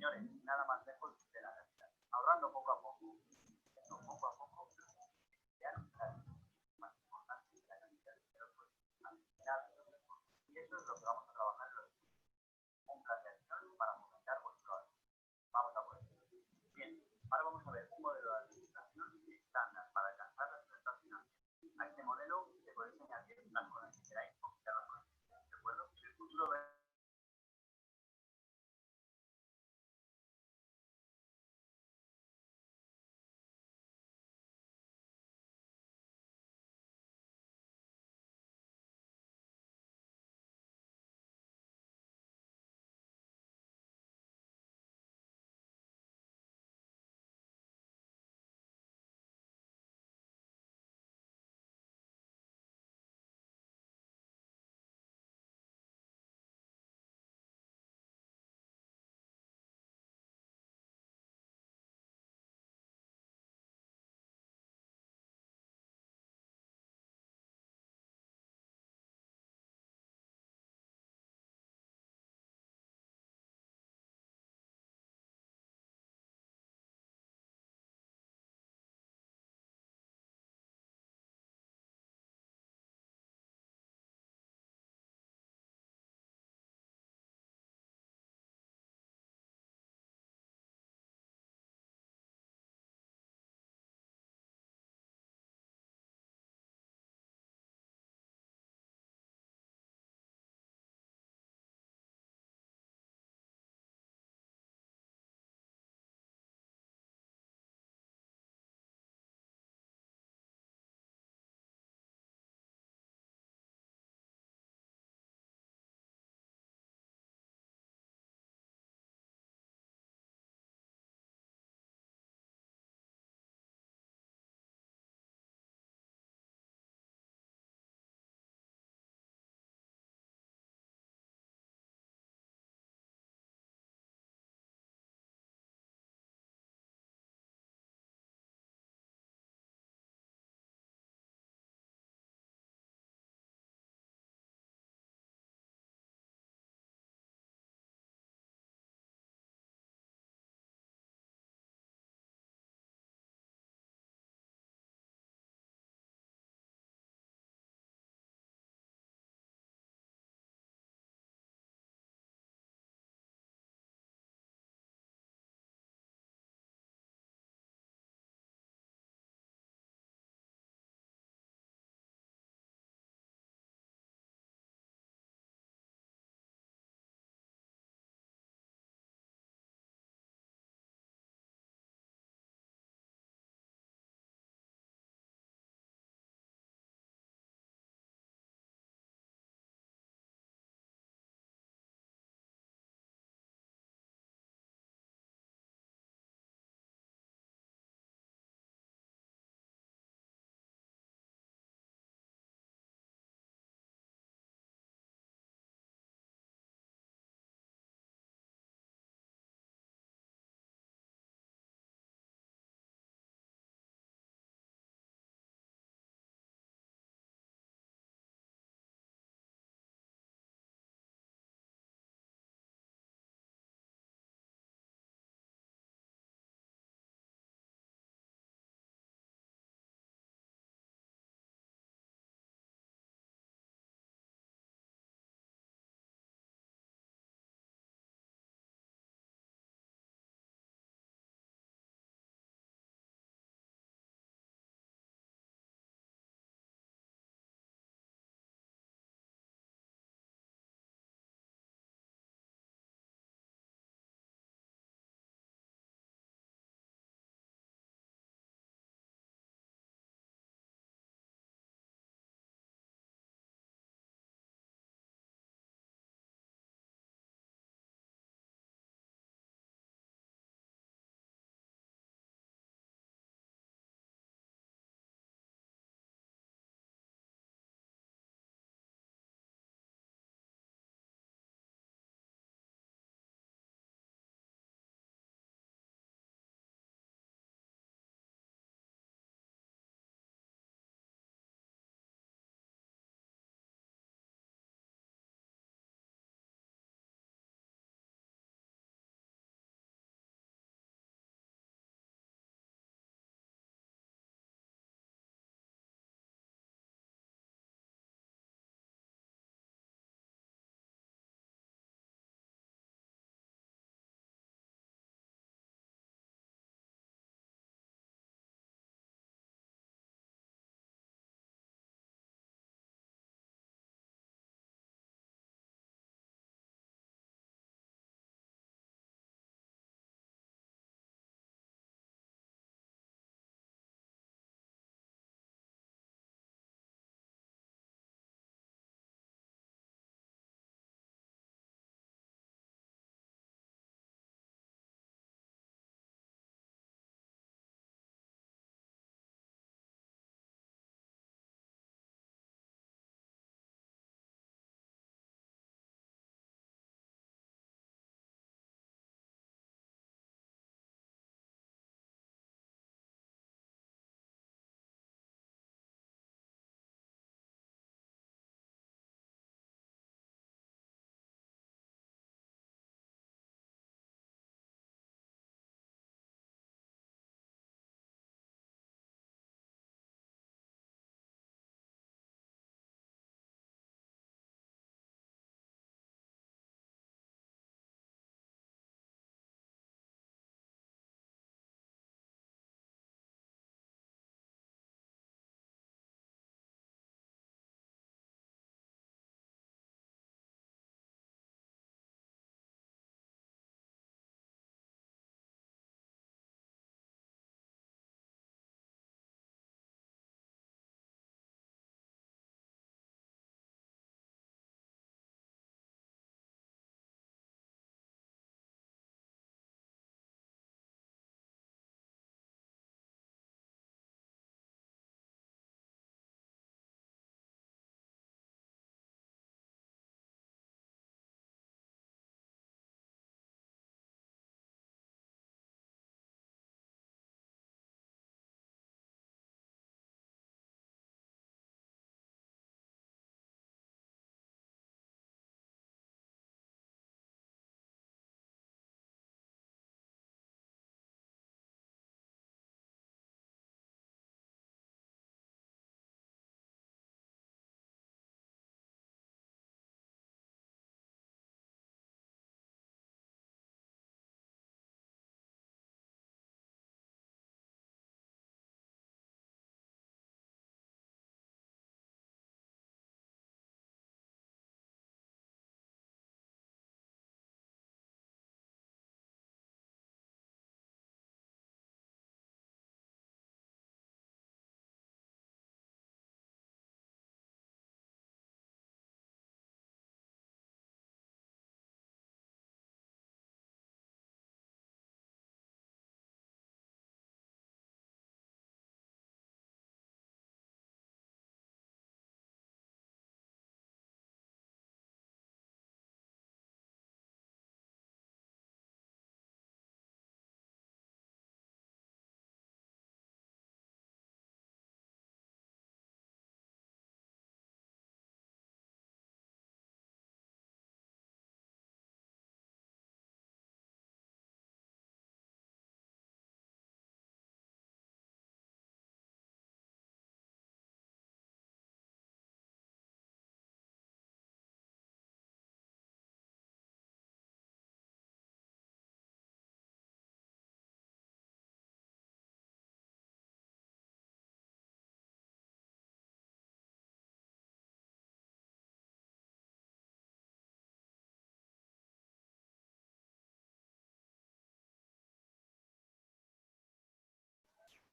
señores, nada más lejos de la realidad. Ahorrando poco a poco, poco a poco, ya no será más importante que la cantidad de dinero pues, al final. Y eso es lo que vamos a trabajar en los un plan de acción para fomentar vuestro arte. Vamos a por ello. Bien, ahora vamos a ver un modelo de administración estándar para alcanzar las metas financieras. A este modelo le podéis añadir las cosas que queráis, quitar las cosas que queráis, ¿de acuerdo? En el futuro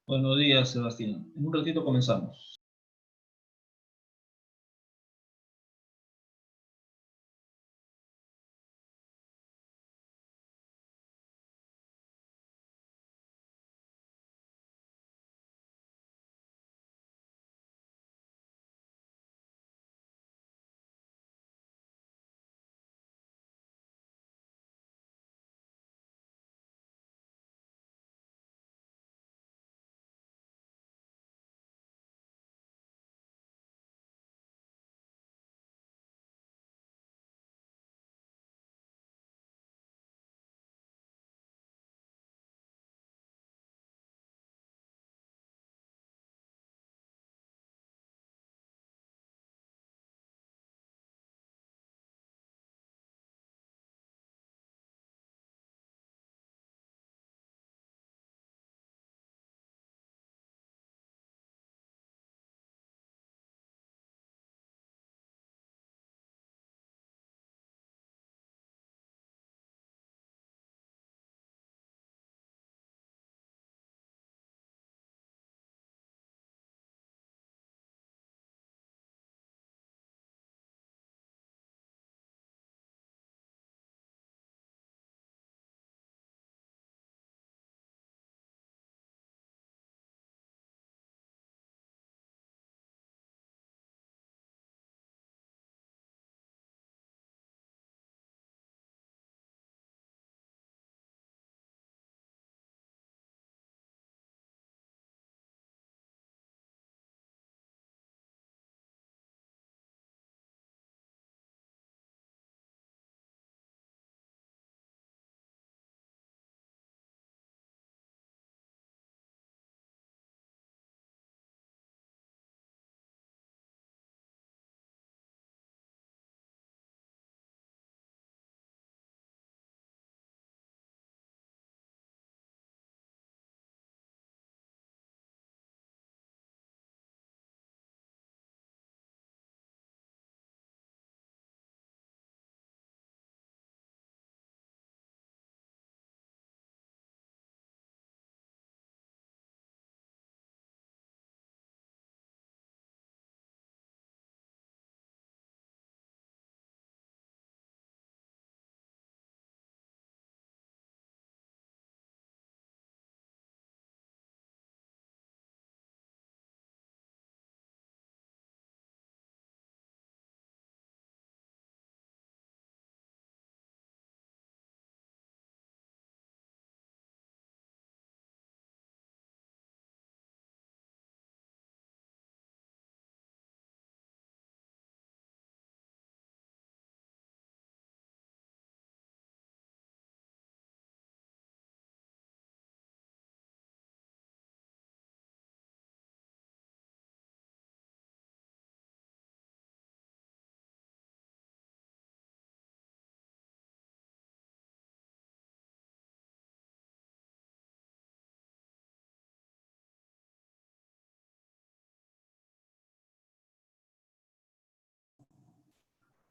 Buenos días, Sebastián. En un ratito comenzamos.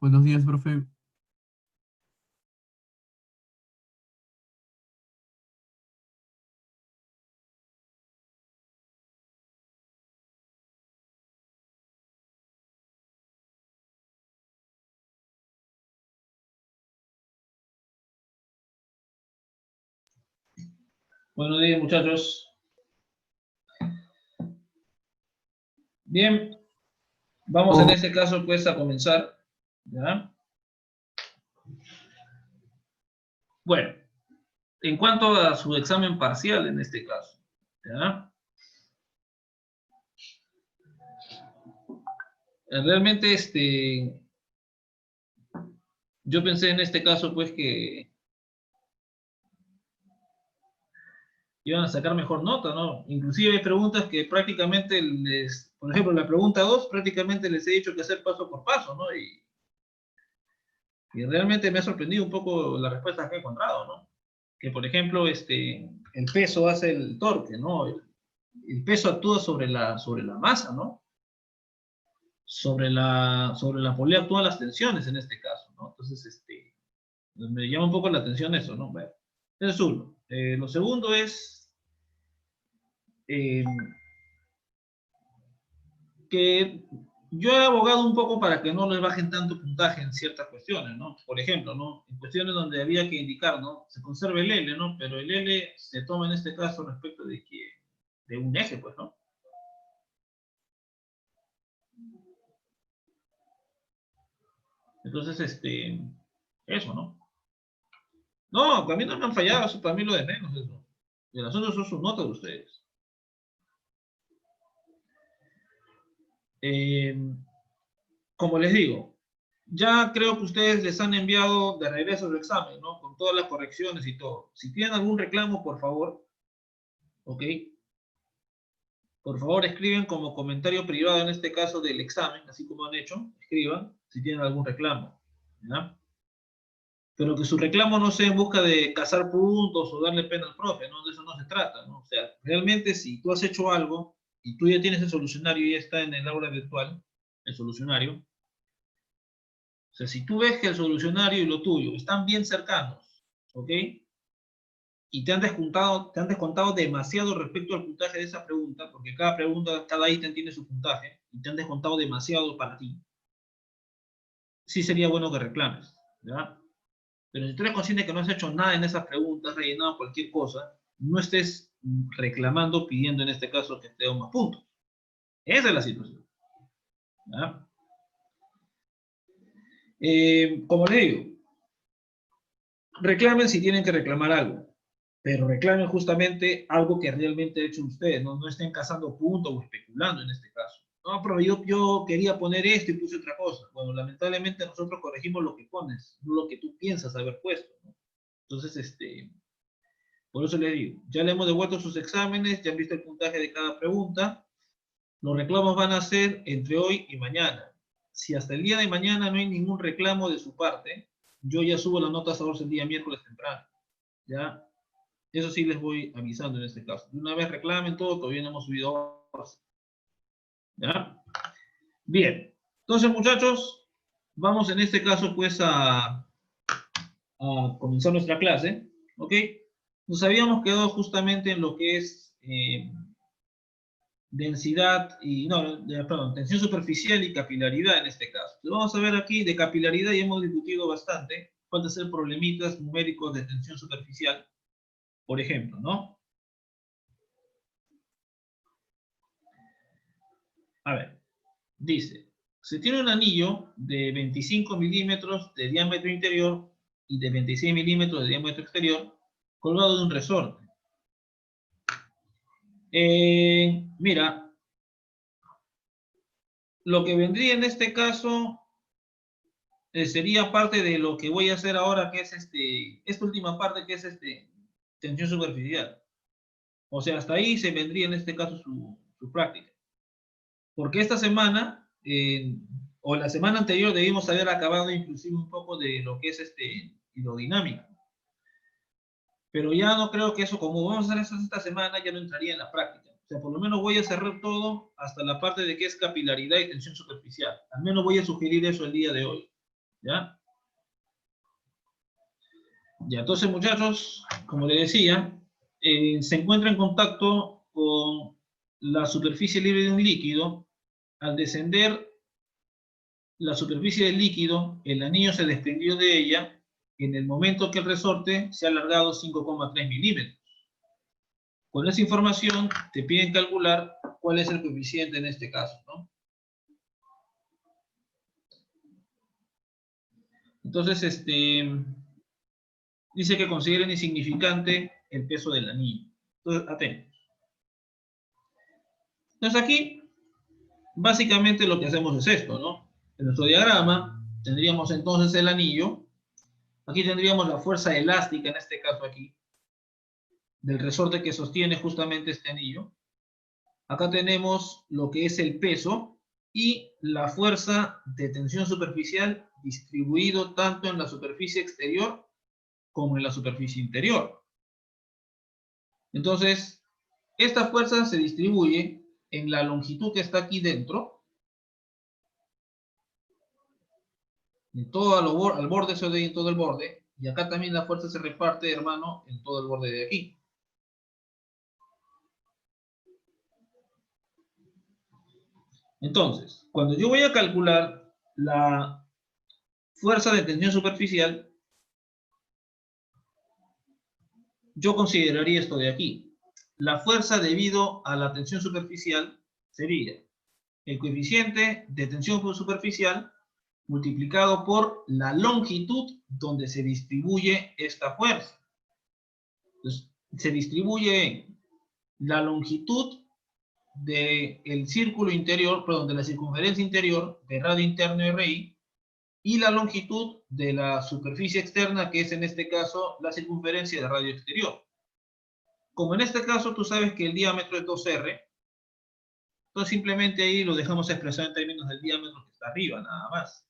Buenos días, profe. Buenos días, muchachos. Bien, vamos en este caso pues a comenzar. ¿Ya? Bueno, en cuanto a su examen parcial en este caso, ¿ya? Realmente yo pensé en este caso pues que iban a sacar mejor nota, ¿no? Inclusive hay preguntas que prácticamente por ejemplo, la pregunta 2 prácticamente les he dicho que hacer paso por paso, ¿no? Y realmente me ha sorprendido un poco las respuestas que he encontrado, ¿no? Que por ejemplo, el peso hace el torque, ¿no? El peso actúa sobre la masa, ¿no? Sobre la polea actúan las tensiones en este caso, ¿no? Entonces, me llama un poco la atención eso, ¿no? Bueno, eso es uno. Lo segundo es que yo he abogado un poco para que no les bajen tanto puntaje en ciertas cuestiones, ¿no? Por ejemplo, ¿no? En cuestiones donde había que indicar, ¿no? Se conserva el L, ¿no? Pero el L se toma en este caso respecto de un eje, pues, ¿no? Entonces, eso, ¿no? No, para mí no me han fallado, eso para mí lo de menos, eso. El asunto son sus notas de ustedes. Como les digo, ya creo que ustedes les han enviado de regreso el examen, ¿no? Con todas las correcciones y todo. Si tienen algún reclamo, por favor, ¿ok? Por favor, escriben como comentario privado en este caso del examen, así como han hecho, escriban si tienen algún reclamo, ¿ya? Pero que su reclamo no sea en busca de cazar puntos o darle pena al profe, ¿no? De eso no se trata, ¿no? O sea, realmente si tú has hecho algo y tú ya tienes el solucionario y ya está en el aula virtual, el solucionario, o sea, si tú ves que el solucionario y lo tuyo están bien cercanos, ¿ok? Y te han descontado demasiado respecto al puntaje de esa pregunta, porque cada pregunta, cada ítem tiene su puntaje, y te han descontado demasiado para ti, sí sería bueno que reclames, ¿verdad? Pero si tú eres consciente que no has hecho nada en esas preguntas, rellenado cualquier cosa, no estés reclamando, pidiendo en este caso que te den más puntos. Esa es la situación, ¿verdad? Como le digo, reclamen si tienen que reclamar algo, pero reclamen justamente algo que realmente ha hecho ustedes, no estén cazando puntos o especulando en este caso. No, pero yo quería poner esto y puse otra cosa. Bueno, lamentablemente nosotros corregimos lo que pones, no lo que tú piensas haber puesto, ¿no? Entonces, por eso les digo, ya le hemos devuelto sus exámenes, ya han visto el puntaje de cada pregunta. Los reclamos van a ser entre hoy y mañana. Si hasta el día de mañana no hay ningún reclamo de su parte, yo ya subo las notas ahora el día miércoles temprano. ¿Ya? Eso sí les voy avisando en este caso. De una vez reclamen todo, todavía no hemos subido horas. ¿Ya? Bien. Entonces, muchachos, vamos en este caso pues a comenzar nuestra clase. ¿Ok? Nos habíamos quedado justamente en lo que es densidad y, no, perdón, tensión superficial y capilaridad en este caso. Entonces, vamos a ver aquí de capilaridad y hemos discutido bastante. Pueden ser problemitas numéricos de tensión superficial, por ejemplo, ¿no? A ver, dice, se tiene un anillo de 25 milímetros de diámetro interior y de 26 milímetros de diámetro exterior colgado de un resorte. Mira, lo que vendría en este caso sería parte de lo que voy a hacer ahora, que es esta última parte, que es tensión superficial. O sea, hasta ahí se vendría en este caso su práctica. Porque esta semana, o la semana anterior, debimos haber acabado inclusive un poco de lo que es hidrodinámica. Pero ya no creo que eso, como vamos a hacer eso esta semana, ya no entraría en la práctica. O sea, por lo menos voy a cerrar todo hasta la parte de que es capilaridad y tensión superficial. Al menos voy a sugerir eso el día de hoy. ¿Ya? Ya, entonces, muchachos, como les decía, se encuentra en contacto con la superficie libre de un líquido. Al descender la superficie del líquido, el anillo se desprendió de ella en el momento que el resorte se ha alargado 5,3 milímetros. Con esa información te piden calcular cuál es el coeficiente en este caso, ¿no? Entonces, dice que consideren insignificante el peso del anillo. Entonces, atentos. Entonces aquí, básicamente lo que hacemos es esto, ¿no? En nuestro diagrama tendríamos entonces el anillo. Aquí tendríamos la fuerza elástica, en este caso aquí, del resorte que sostiene justamente este anillo. Acá tenemos lo que es el peso y la fuerza de tensión superficial distribuido tanto en la superficie exterior como en la superficie interior. Entonces, esta fuerza se distribuye en la longitud que está aquí dentro, en todo al borde, eso de ahí, en todo el borde, y acá también la fuerza se reparte, hermano, en todo el borde de aquí. Entonces, cuando yo voy a calcular la fuerza de tensión superficial, yo consideraría esto de aquí. La fuerza debido a la tensión superficial sería el coeficiente de tensión superficial multiplicado por la longitud donde se distribuye esta fuerza. Entonces, se distribuye en la longitud del círculo interior, perdón, de la circunferencia interior de radio interno RI, y la longitud de la superficie externa, que es en este caso la circunferencia de radio exterior. Como en este caso tú sabes que el diámetro es 2R, entonces simplemente ahí lo dejamos expresado en términos del diámetro que está arriba, nada más.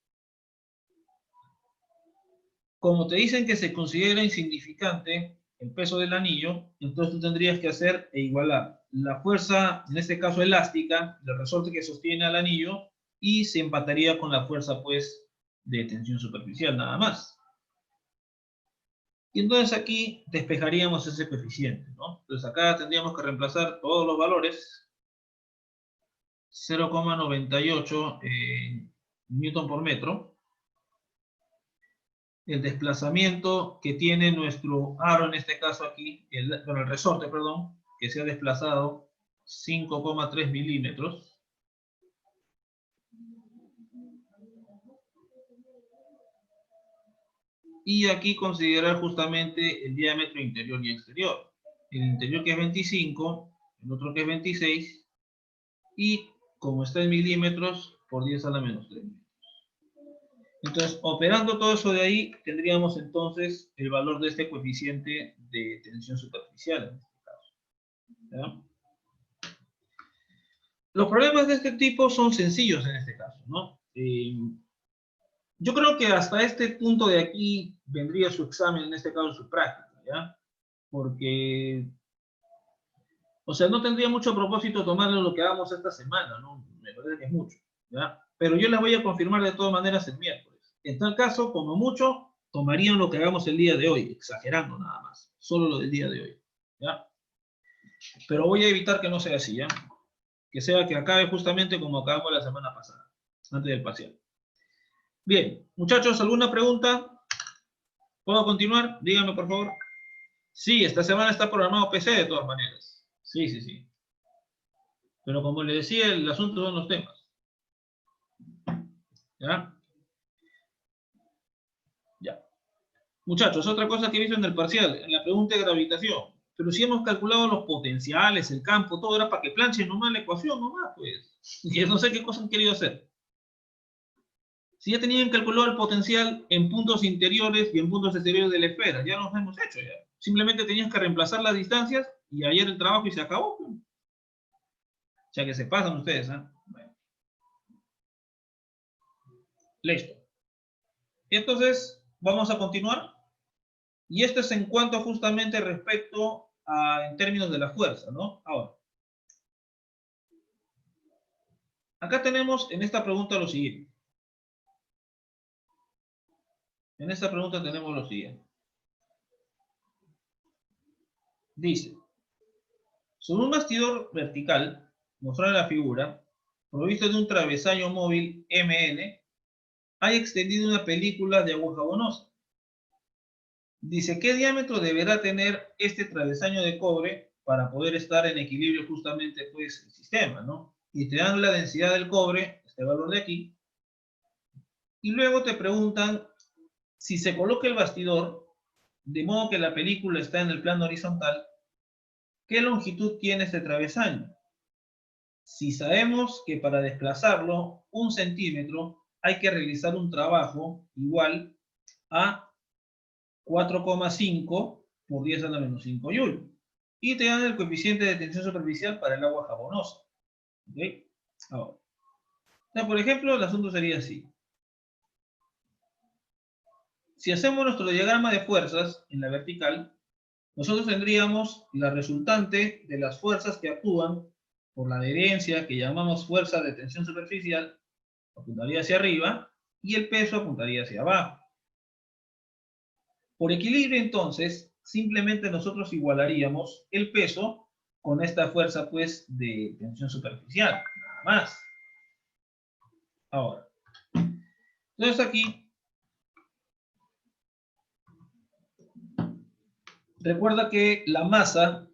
Como te dicen que se considera insignificante el peso del anillo, entonces tú tendrías que hacer e igualar la fuerza, en este caso elástica, del resorte que sostiene al anillo, y se empataría con la fuerza, pues, de tensión superficial, nada más. Y entonces aquí despejaríamos ese coeficiente, ¿no? Entonces acá tendríamos que reemplazar todos los valores, 0,98 newton por metro, el desplazamiento que tiene nuestro aro, en este caso aquí, el resorte, perdón, que se ha desplazado 5,3 milímetros. Y aquí considerar justamente el diámetro interior y exterior. El interior que es 25, el otro que es 26, y como está en milímetros, por 10 a la menos 3. Entonces, operando todo eso de ahí, tendríamos entonces el valor de este coeficiente de tensión superficial, en este caso. ¿Ya? Los problemas de este tipo son sencillos en este caso, ¿no? Yo creo que hasta este punto de aquí vendría su examen, en este caso su práctica, ¿ya? Porque, o sea, no tendría mucho propósito tomarlo lo que hagamos esta semana, ¿no? Me parece que es mucho, ¿ya? Pero yo les voy a confirmar de todas maneras el miércoles. En tal caso, como mucho, tomarían lo que hagamos el día de hoy, exagerando nada más, solo lo del día de hoy, ¿ya? Pero voy a evitar que no sea así, ¿ya? Que sea que acabe justamente como acabamos la semana pasada, antes del parcial. Bien, muchachos, ¿alguna pregunta? ¿Puedo continuar? Díganme, por favor. Sí, esta semana está programado PC de todas maneras. Sí, sí, sí. Pero como les decía, el asunto son los temas. ¿Ya? Ya. Muchachos, otra cosa que he visto en el parcial, en la pregunta de gravitación. Pero si hemos calculado los potenciales, el campo, todo era para que planchen nomás la ecuación, nomás, pues. Y no sé qué cosa han querido hacer. Si ya tenían calculado el potencial en puntos interiores y en puntos exteriores de la esfera, ya los hemos hecho ya. Simplemente tenías que reemplazar las distancias y ayer el trabajo y se acabó. O sea que se pasan ustedes, ¿eh? Bueno. Listo. Entonces, vamos a continuar. Y esto es en cuanto justamente respecto a, en términos de la fuerza, ¿no? Ahora. Acá tenemos en esta pregunta lo siguiente. En esta pregunta tenemos lo siguiente. Dice, sobre un bastidor vertical, mostrado en la figura, provisto de un travesaño móvil MN, hay extendido una película de agua jabonosa. Dice, ¿qué diámetro deberá tener este travesaño de cobre para poder estar en equilibrio justamente pues el sistema, ¿no? Y te dan la densidad del cobre, este valor de aquí, y luego te preguntan si se coloca el bastidor de modo que la película está en el plano horizontal, ¿qué longitud tiene este travesaño? Si sabemos que para desplazarlo 1 centímetro hay que realizar un trabajo igual a 4,5 por 10 a la menos 5 Joule. Y te dan el coeficiente de tensión superficial para el agua jabonosa. ¿Ok? Ahora. Por ejemplo, el asunto sería así. Si hacemos nuestro diagrama de fuerzas en la vertical, nosotros tendríamos la resultante de las fuerzas que actúan por la adherencia, que llamamos fuerza de tensión superficial, apuntaría hacia arriba, y el peso apuntaría hacia abajo. Por equilibrio, entonces, simplemente nosotros igualaríamos el peso con esta fuerza, pues, de tensión superficial, nada más. Ahora, entonces aquí, recuerda que la masa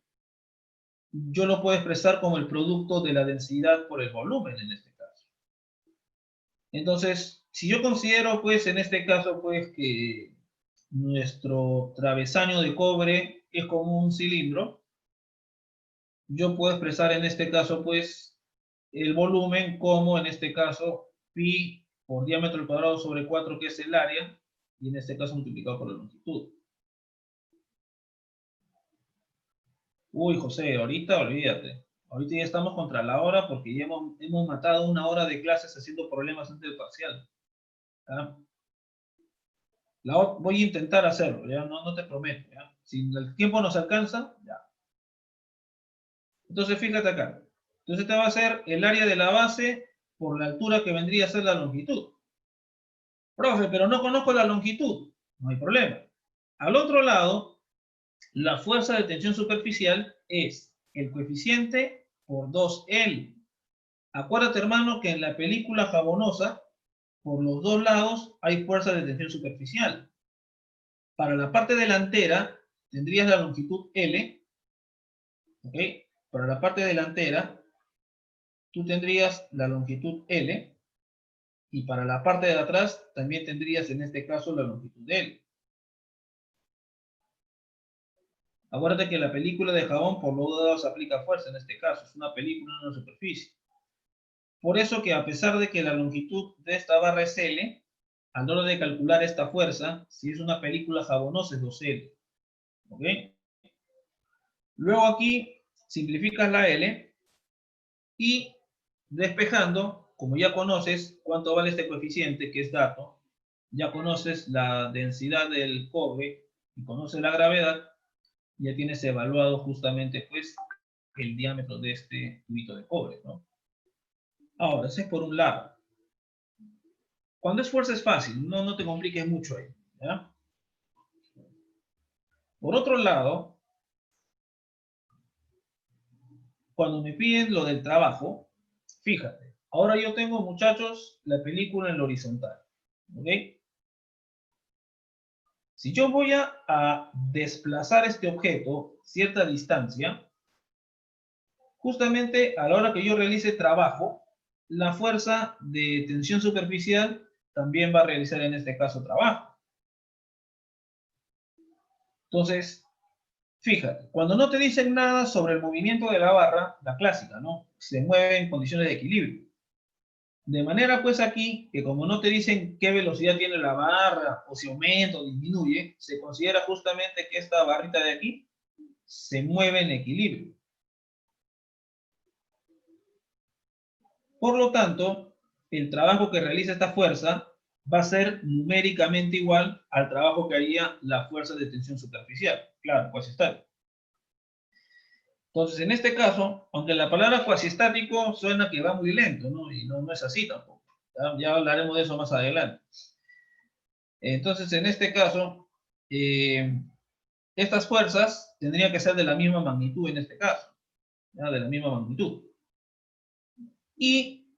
yo lo puedo expresar como el producto de la densidad por el volumen en este caso. Entonces, si yo considero, pues, en este caso, pues, que nuestro travesaño de cobre es como un cilindro, yo puedo expresar en este caso, pues, el volumen como, en este caso, pi por diámetro al cuadrado sobre 4, que es el área, y en este caso multiplicado por la longitud. Uy, José, ahorita olvídate. Ahorita ya estamos contra la hora porque ya hemos matado una hora de clases haciendo problemas antes del parcial. ¿Ya? Voy a intentar hacerlo, ¿ya? No te prometo, ¿ya? Si el tiempo nos alcanza, ya. Entonces, fíjate acá. Entonces te va a hacer el área de la base por la altura que vendría a ser la longitud. Profe, pero no conozco la longitud. No hay problema. Al otro lado, la fuerza de tensión superficial es el coeficiente por 2L. Acuérdate, hermano, que en la película jabonosa, por los dos lados hay fuerza de tensión superficial. Para la parte delantera, tendrías la longitud L, ¿ok? Para la parte delantera, tú tendrías la longitud L, y para la parte de atrás, también tendrías en este caso la longitud L. Acuérdate que la película de jabón por los dos lados aplica fuerza en este caso, es una película en una superficie. Por eso que a pesar de que la longitud de esta barra es L, a la hora de calcular esta fuerza, si es una película jabonosa es 2L. ¿Ok? Luego aquí simplificas la L y despejando, como ya conoces cuánto vale este coeficiente, que es dato, ya conoces la densidad del cobre y conoces la gravedad, ya tienes evaluado justamente pues el diámetro de este tubito de cobre, ¿no? Ahora, ese es por un lado. Cuando es fuerza es fácil, no te compliques mucho ahí, ¿ya? Por otro lado, cuando me piden lo del trabajo, fíjate, ahora yo tengo, muchachos, la película en la horizontal, ¿ok? Si yo voy a desplazar este objeto cierta distancia, justamente a la hora que yo realice trabajo, la fuerza de tensión superficial también va a realizar en este caso trabajo. Entonces, fíjate, cuando no te dicen nada sobre el movimiento de la barra, la clásica, ¿no? Se mueve en condiciones de equilibrio. De manera pues aquí, que como no te dicen qué velocidad tiene la barra, o si aumenta o disminuye, se considera justamente que esta barrita de aquí se mueve en equilibrio. Por lo tanto, el trabajo que realiza esta fuerza va a ser numéricamente igual al trabajo que haría la fuerza de tensión superficial. Claro, pues está. Entonces, en este caso, aunque la palabra cuasiestático suena que va muy lento, ¿no? Y no es así tampoco. Ya hablaremos de eso más adelante. Entonces, en este caso, estas fuerzas tendrían que ser de la misma magnitud en este caso, ¿ya? De la misma magnitud. Y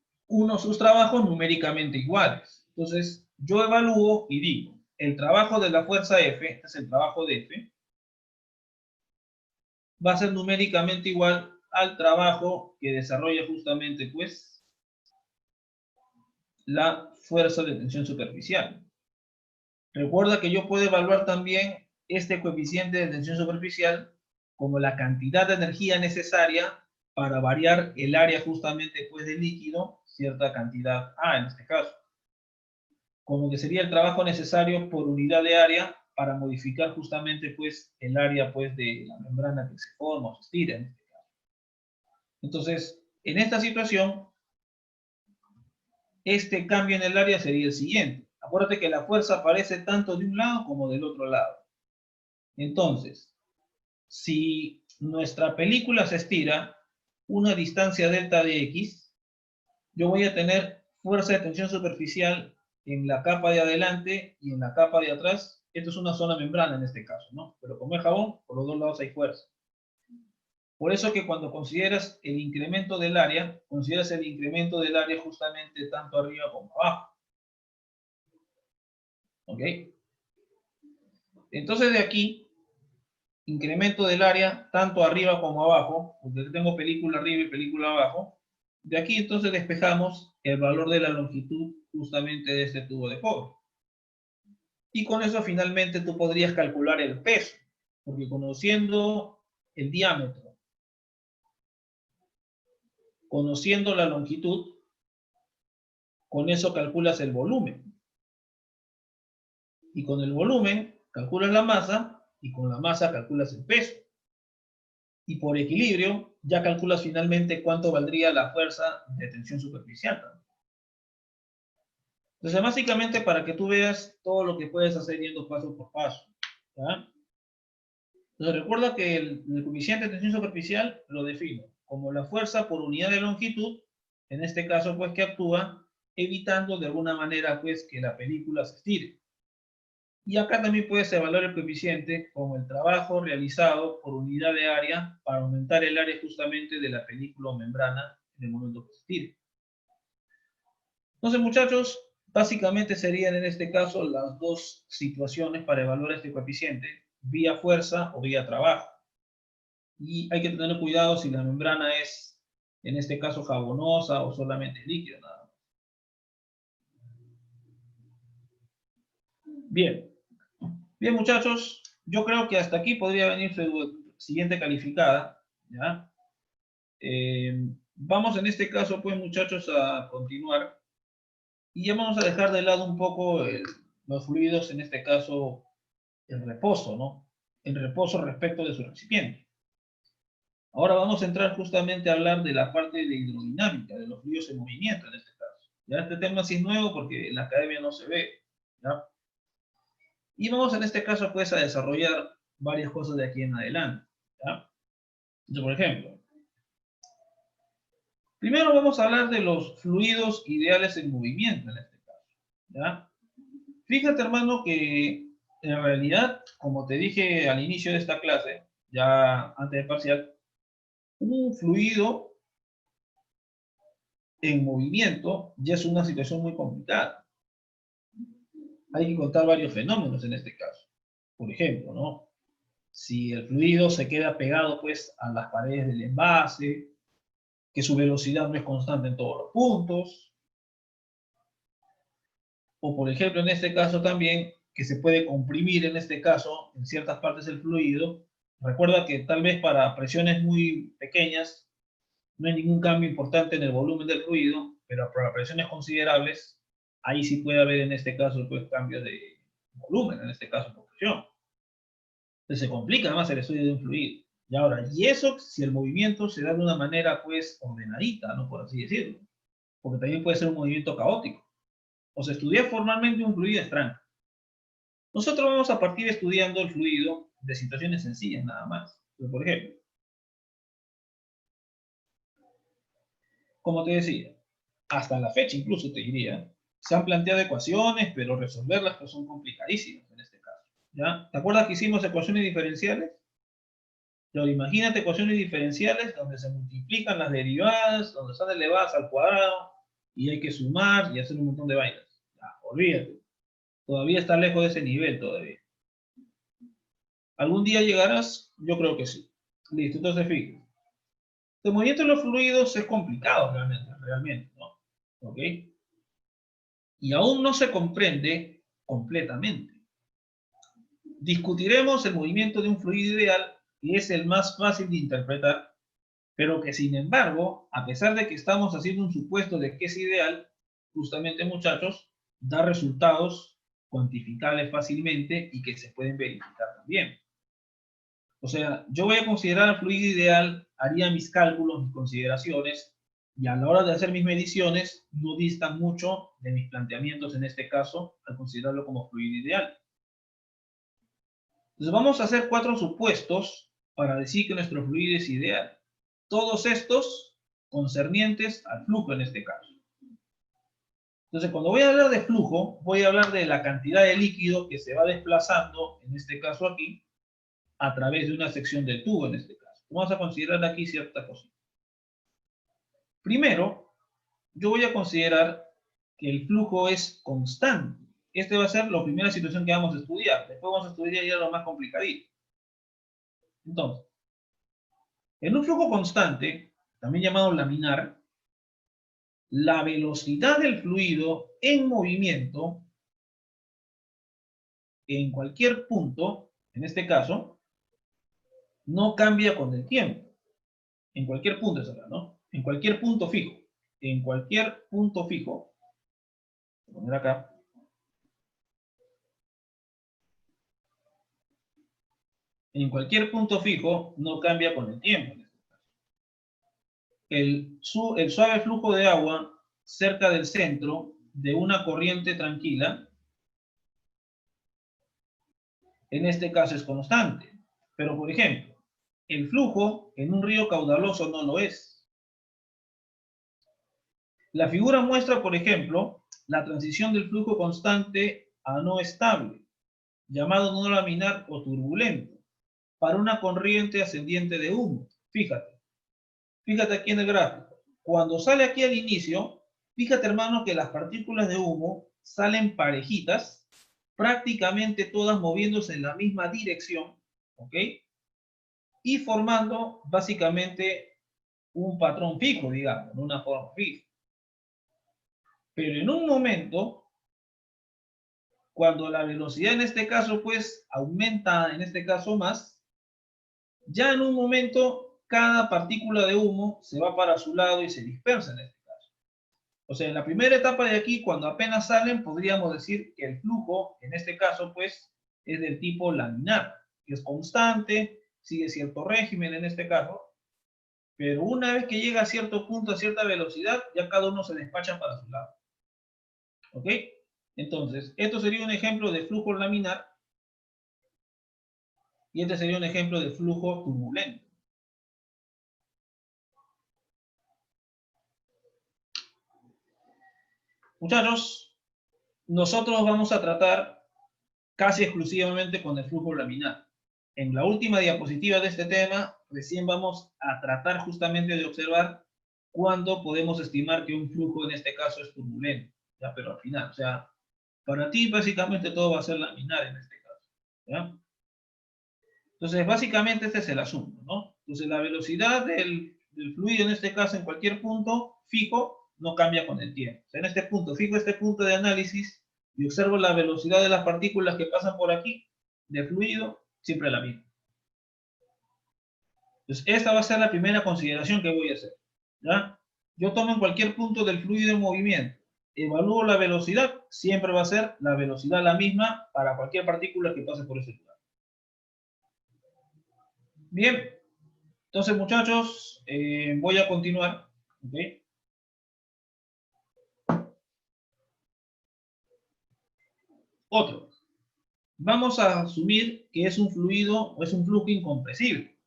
sus trabajos numéricamente iguales. Entonces, yo evalúo y digo, el trabajo de la fuerza F, este es el trabajo de F, va a ser numéricamente igual al trabajo que desarrolla justamente, pues, la fuerza de tensión superficial. Recuerda que yo puedo evaluar también este coeficiente de tensión superficial como la cantidad de energía necesaria para variar el área justamente pues del líquido, cierta cantidad A en este caso. Como que sería el trabajo necesario por unidad de área para modificar justamente pues el área pues de la membrana que se forma o se estira en este caso. Entonces, en esta situación, este cambio en el área sería el siguiente. Acuérdate que la fuerza aparece tanto de un lado como del otro lado. Entonces, si nuestra película se estira una distancia delta de X, yo voy a tener fuerza de tensión superficial en la capa de adelante y en la capa de atrás. Esto es una zona membrana en este caso, ¿no? Pero como es jabón, por los dos lados hay fuerza. Por eso que cuando consideras el incremento del área, consideras el incremento del área justamente tanto arriba como abajo. ¿Ok? Entonces de aquí, incremento del área tanto arriba como abajo, porque tengo película arriba y película abajo. De aquí entonces despejamos el valor de la longitud justamente de este tubo de cobre. Y con eso finalmente tú podrías calcular el peso, porque conociendo el diámetro, conociendo la longitud, con eso calculas el volumen. Y con el volumen calculas la masa, y con la masa calculas el peso. Y por equilibrio ya calculas finalmente cuánto valdría la fuerza de tensión superficial. Entonces, básicamente para que tú veas todo lo que puedes hacer yendo paso por paso. ¿Ya? Entonces, recuerda que el coeficiente de tensión superficial lo defino como la fuerza por unidad de longitud, en este caso, pues, que actúa evitando de alguna manera, pues, que la película se estire. Y acá también puedes evaluar el coeficiente como el trabajo realizado por unidad de área para aumentar el área justamente de la película o membrana en el momento que se estire. Entonces, muchachos, básicamente serían en este caso las dos situaciones para evaluar este coeficiente, vía fuerza o vía trabajo. Y hay que tener cuidado si la membrana es, en este caso, jabonosa o solamente líquida, nada más. Bien. Bien, muchachos, yo creo que hasta aquí podría venir su siguiente calificada, ¿ya? Vamos en este caso, pues, muchachos, a continuar. Y ya vamos a dejar de lado un poco los fluidos, en este caso, el reposo, ¿no? El reposo respecto de su recipiente. Ahora vamos a entrar justamente a hablar de la parte de hidrodinámica, de los fluidos en movimiento, en este caso. Ya este tema sí es nuevo porque en la academia no se ve, ¿ya? Y vamos en este caso, pues, a desarrollar varias cosas de aquí en adelante, ¿ya? Entonces, por ejemplo, primero vamos a hablar de los fluidos ideales en movimiento, en este caso, ¿ya? Fíjate, hermano, que en realidad, como te dije al inicio de esta clase, ya antes del parcial, un fluido en movimiento ya es una situación muy complicada. Hay que contar varios fenómenos en este caso. Por ejemplo, ¿no? Si el fluido se queda pegado, pues, a las paredes del envase, que su velocidad no es constante en todos los puntos, o por ejemplo, en este caso también, que se puede comprimir en este caso en ciertas partes del fluido. Recuerda que tal vez para presiones muy pequeñas no hay ningún cambio importante en el volumen del fluido, pero para presiones considerables, ahí sí puede haber en este caso, pues, cambios de volumen, en este caso por presión. Entonces se complica más el estudio de un fluido. Y ahora, y eso si el movimiento se da de una manera, pues, ordenadita, ¿no? Por así decirlo. Porque también puede ser un movimiento caótico. O sea, estudiar formalmente un fluido es tranca. Nosotros vamos a partir estudiando el fluido de situaciones sencillas nada más. Entonces, por ejemplo, como te decía, hasta la fecha incluso te diría, se han planteado ecuaciones, pero resolverlas pues son complicadísimas en este caso. ¿Ya? ¿Te acuerdas que hicimos ecuaciones diferenciales? Pero imagínate ecuaciones diferenciales donde se multiplican las derivadas, donde están elevadas al cuadrado, y hay que sumar y hacer un montón de vainas. Ya, olvídate. Todavía está lejos de ese nivel todavía. ¿Algún día llegarás? Yo creo que sí. Listo, entonces fíjate. El movimiento de los fluidos es complicado realmente, ¿no? ¿Ok? Y aún no se comprende completamente. Discutiremos el movimiento de un fluido ideal, que es el más fácil de interpretar, pero que sin embargo, a pesar de que estamos haciendo un supuesto de que es ideal, justamente, muchachos, da resultados cuantificables fácilmente y que se pueden verificar también. O sea, yo voy a considerar el fluido ideal, haría mis cálculos, mis consideraciones, y a la hora de hacer mis mediciones, no distan mucho de mis planteamientos en este caso, al considerarlo como fluido ideal. Entonces vamos a hacer 4 supuestos para decir que nuestro fluido es ideal. Todos estos concernientes al flujo en este caso. Entonces, cuando voy a hablar de flujo, voy a hablar de la cantidad de líquido que se va desplazando, en este caso aquí, a través de una sección del tubo, en este caso. Vamos a considerar aquí ciertas cosas. Primero, yo voy a considerar que el flujo es constante. Esta va a ser la primera situación que vamos a estudiar. Después vamos a estudiar ya lo más complicadito. Entonces, en un flujo constante, también llamado laminar, la velocidad del fluido en movimiento en cualquier punto, en este caso, no cambia con el tiempo. En cualquier punto es acá, ¿no? En cualquier punto fijo. En cualquier punto fijo. Voy a poner acá. En cualquier punto fijo no cambia con el tiempo. El suave flujo de agua cerca del centro de una corriente tranquila, en este caso es constante. Pero, por ejemplo, el flujo en un río caudaloso no lo es. La figura muestra, por ejemplo, la transición del flujo constante a no estable, llamado no laminar o turbulento, para una corriente ascendiente de humo. Fíjate aquí en el gráfico. Cuando sale aquí al inicio, fíjate, hermano, que las partículas de humo salen parejitas, prácticamente todas moviéndose en la misma dirección, ¿ok? Y formando básicamente un patrón fijo, digamos, una forma fija. Pero en un momento, cuando la velocidad en este caso, pues, aumenta en este caso más, ya en un momento cada partícula de humo se va para su lado y se dispersa en este caso. O sea, en la primera etapa de aquí, cuando apenas salen, podríamos decir que el flujo, en este caso, pues, es del tipo laminar, que es constante, sigue cierto régimen en este caso, pero una vez que llega a cierto punto, a cierta velocidad, ya cada uno se despacha para su lado. ¿Ok? Entonces, esto sería un ejemplo de flujo laminar y este sería un ejemplo de flujo turbulento. Muchachos, nosotros vamos a tratar casi exclusivamente con el flujo laminar. En la última diapositiva de este tema, recién vamos a tratar justamente de observar cuándo podemos estimar que un flujo en este caso es turbulento. ¿Ya? Pero al final, o sea, para ti básicamente todo va a ser laminar en este caso. ¿Ya? Entonces, básicamente este es el asunto, ¿no? Entonces, la velocidad del fluido en este caso en cualquier punto fijo no cambia con el tiempo. O sea, en este punto, fijo este punto de análisis y observo la velocidad de las partículas que pasan por aquí, de fluido, siempre la misma. Entonces, esta va a ser la primera consideración que voy a hacer. ¿Ya? Yo tomo en cualquier punto del fluido en movimiento, evalúo la velocidad, siempre va a ser la velocidad la misma para cualquier partícula que pase por ese lugar. Bien, entonces muchachos, voy a continuar. ¿Okay? Otro. Vamos a asumir que es un fluido o es un flujo incompresible.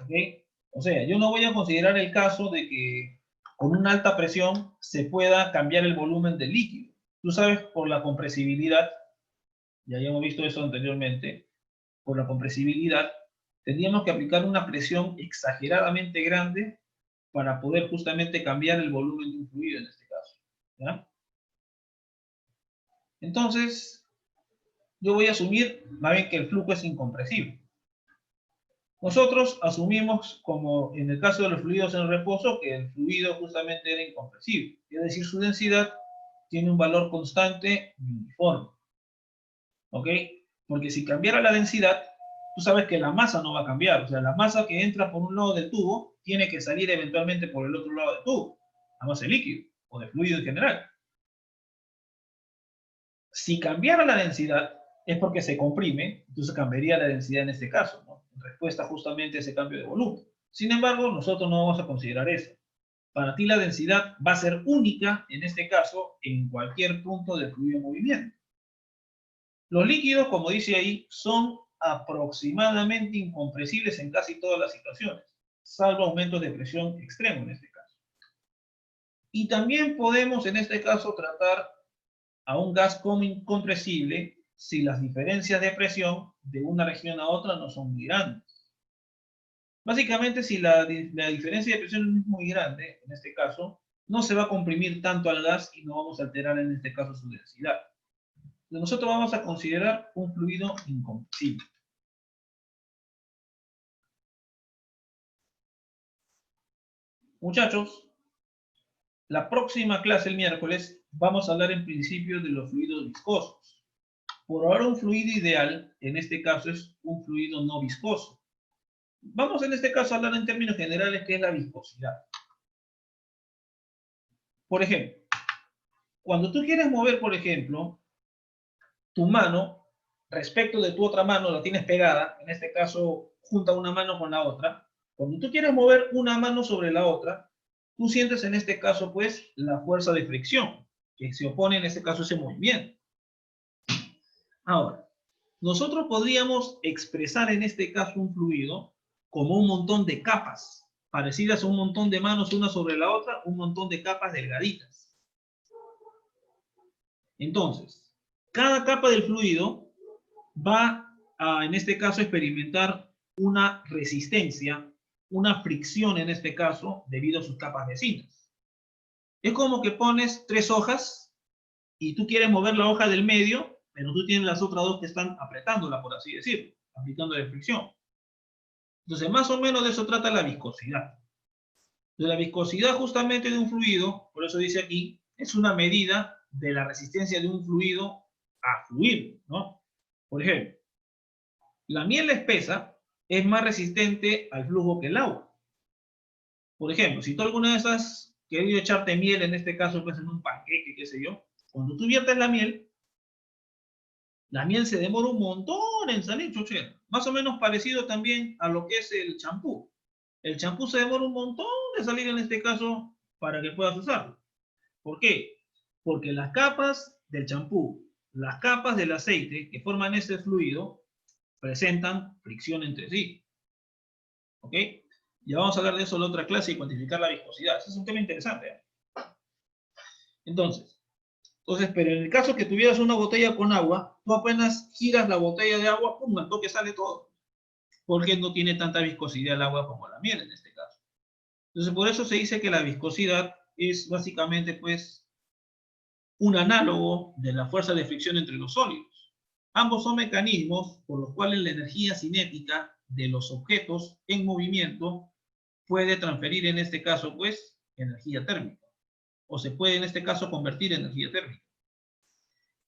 ¿Okay? O sea, yo no voy a considerar el caso de que con una alta presión se pueda cambiar el volumen del líquido. Tú sabes, por la compresibilidad, ya hemos visto eso anteriormente, por la compresibilidad, tendríamos que aplicar una presión exageradamente grande para poder justamente cambiar el volumen de un fluido en este caso. ¿Ya? Entonces, yo voy a asumir más bien que el flujo es incompresible. Nosotros asumimos, como en el caso de los fluidos en reposo, que el fluido justamente era incompresible. Es decir, su densidad tiene un valor constante y uniforme. ¿Ok? Porque si cambiara la densidad, tú sabes que la masa no va a cambiar. O sea, la masa que entra por un lado del tubo tiene que salir eventualmente por el otro lado del tubo. La masa de líquido o de fluido en general. Si cambiara la densidad, es porque se comprime, entonces cambiaría la densidad en este caso, ¿no? En respuesta justamente a ese cambio de volumen. Sin embargo, nosotros no vamos a considerar eso. Para ti la densidad va a ser única, en este caso, en cualquier punto del fluido en movimiento. Los líquidos, como dice ahí, son aproximadamente incompresibles en casi todas las situaciones, salvo aumentos de presión extremo en este caso. Y también podemos, en este caso, tratar a un gas como incompresible si las diferencias de presión de una región a otra no son muy grandes. Básicamente, si la diferencia de presión es muy grande, en este caso, no se va a comprimir tanto al gas y no vamos a alterar en este caso su densidad. Nosotros vamos a considerar un fluido incompresible. Muchachos, la próxima clase, el miércoles, vamos a hablar en principio de los fluidos viscosos. Por ahora, un fluido ideal, en este caso, es un fluido no viscoso. Vamos en este caso a hablar en términos generales qué es la viscosidad. Por ejemplo, cuando tú quieres mover, por ejemplo, tu mano respecto de tu otra mano, la tienes pegada, en este caso, junta una mano con la otra. Cuando tú quieres mover una mano sobre la otra, tú sientes en este caso, pues, la fuerza de fricción, que se opone en este caso a ese movimiento. Ahora, nosotros podríamos expresar en este caso un fluido como un montón de capas, parecidas a un montón de manos una sobre la otra, un montón de capas delgaditas. Entonces, cada capa del fluido va a, en este caso, experimentar una resistencia, una fricción en este caso, debido a sus capas vecinas. Es como que pones 3 hojas y tú quieres mover la hoja del medio, pero tú tienes las otras 2 que están apretándola, por así decirlo, aplicando la fricción. Entonces, más o menos de eso trata la viscosidad. De la viscosidad justamente de un fluido, por eso dice aquí, es una medida de la resistencia de un fluido a fluir, ¿no? Por ejemplo, la miel espesa es más resistente al flujo que el agua. Por ejemplo, si tú alguna vez has querido echarte miel, en este caso pues en un panqueque, qué sé yo, cuando tú viertes la miel se demora un montón en salir, chochera. Más o menos parecido también a lo que es el champú. El champú se demora un montón de salir en este caso para que puedas usarlo. ¿Por qué? Porque las capas del champú, las capas del aceite que forman ese fluido, presentan fricción entre sí. ¿Ok? Ya vamos a hablar de eso en la otra clase y cuantificar la viscosidad. Ese es un tema interesante, ¿eh? Entonces, pero en el caso que tuvieras una botella con agua, tú apenas giras la botella de agua, ¡pum!, al toque sale todo. Porque no tiene tanta viscosidad el agua como la miel en este caso. Entonces, por eso se dice que la viscosidad es básicamente, pues, un análogo de la fuerza de fricción entre los sólidos. Ambos son mecanismos por los cuales la energía cinética de los objetos en movimiento puede transferir, en este caso, pues, energía térmica. O se puede, en este caso, convertir en energía térmica.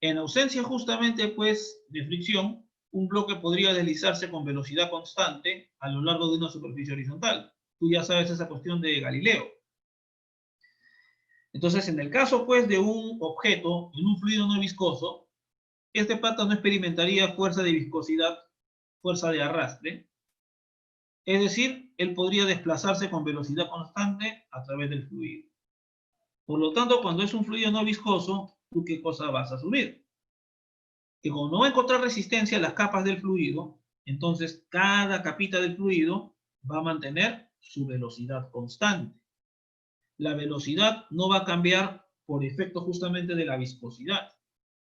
En ausencia, justamente, pues, de fricción, un bloque podría deslizarse con velocidad constante a lo largo de una superficie horizontal. Tú ya sabes esa cuestión de Galileo. Entonces, en el caso, pues, de un objeto en un fluido no viscoso, este pata no experimentaría fuerza de viscosidad, fuerza de arrastre. Es decir, él podría desplazarse con velocidad constante a través del fluido. Por lo tanto, cuando es un fluido no viscoso, ¿tú qué cosa vas a subir? Que como no va a encontrar resistencia a las capas del fluido, entonces cada capita del fluido va a mantener su velocidad constante. La velocidad no va a cambiar por efecto justamente de la viscosidad.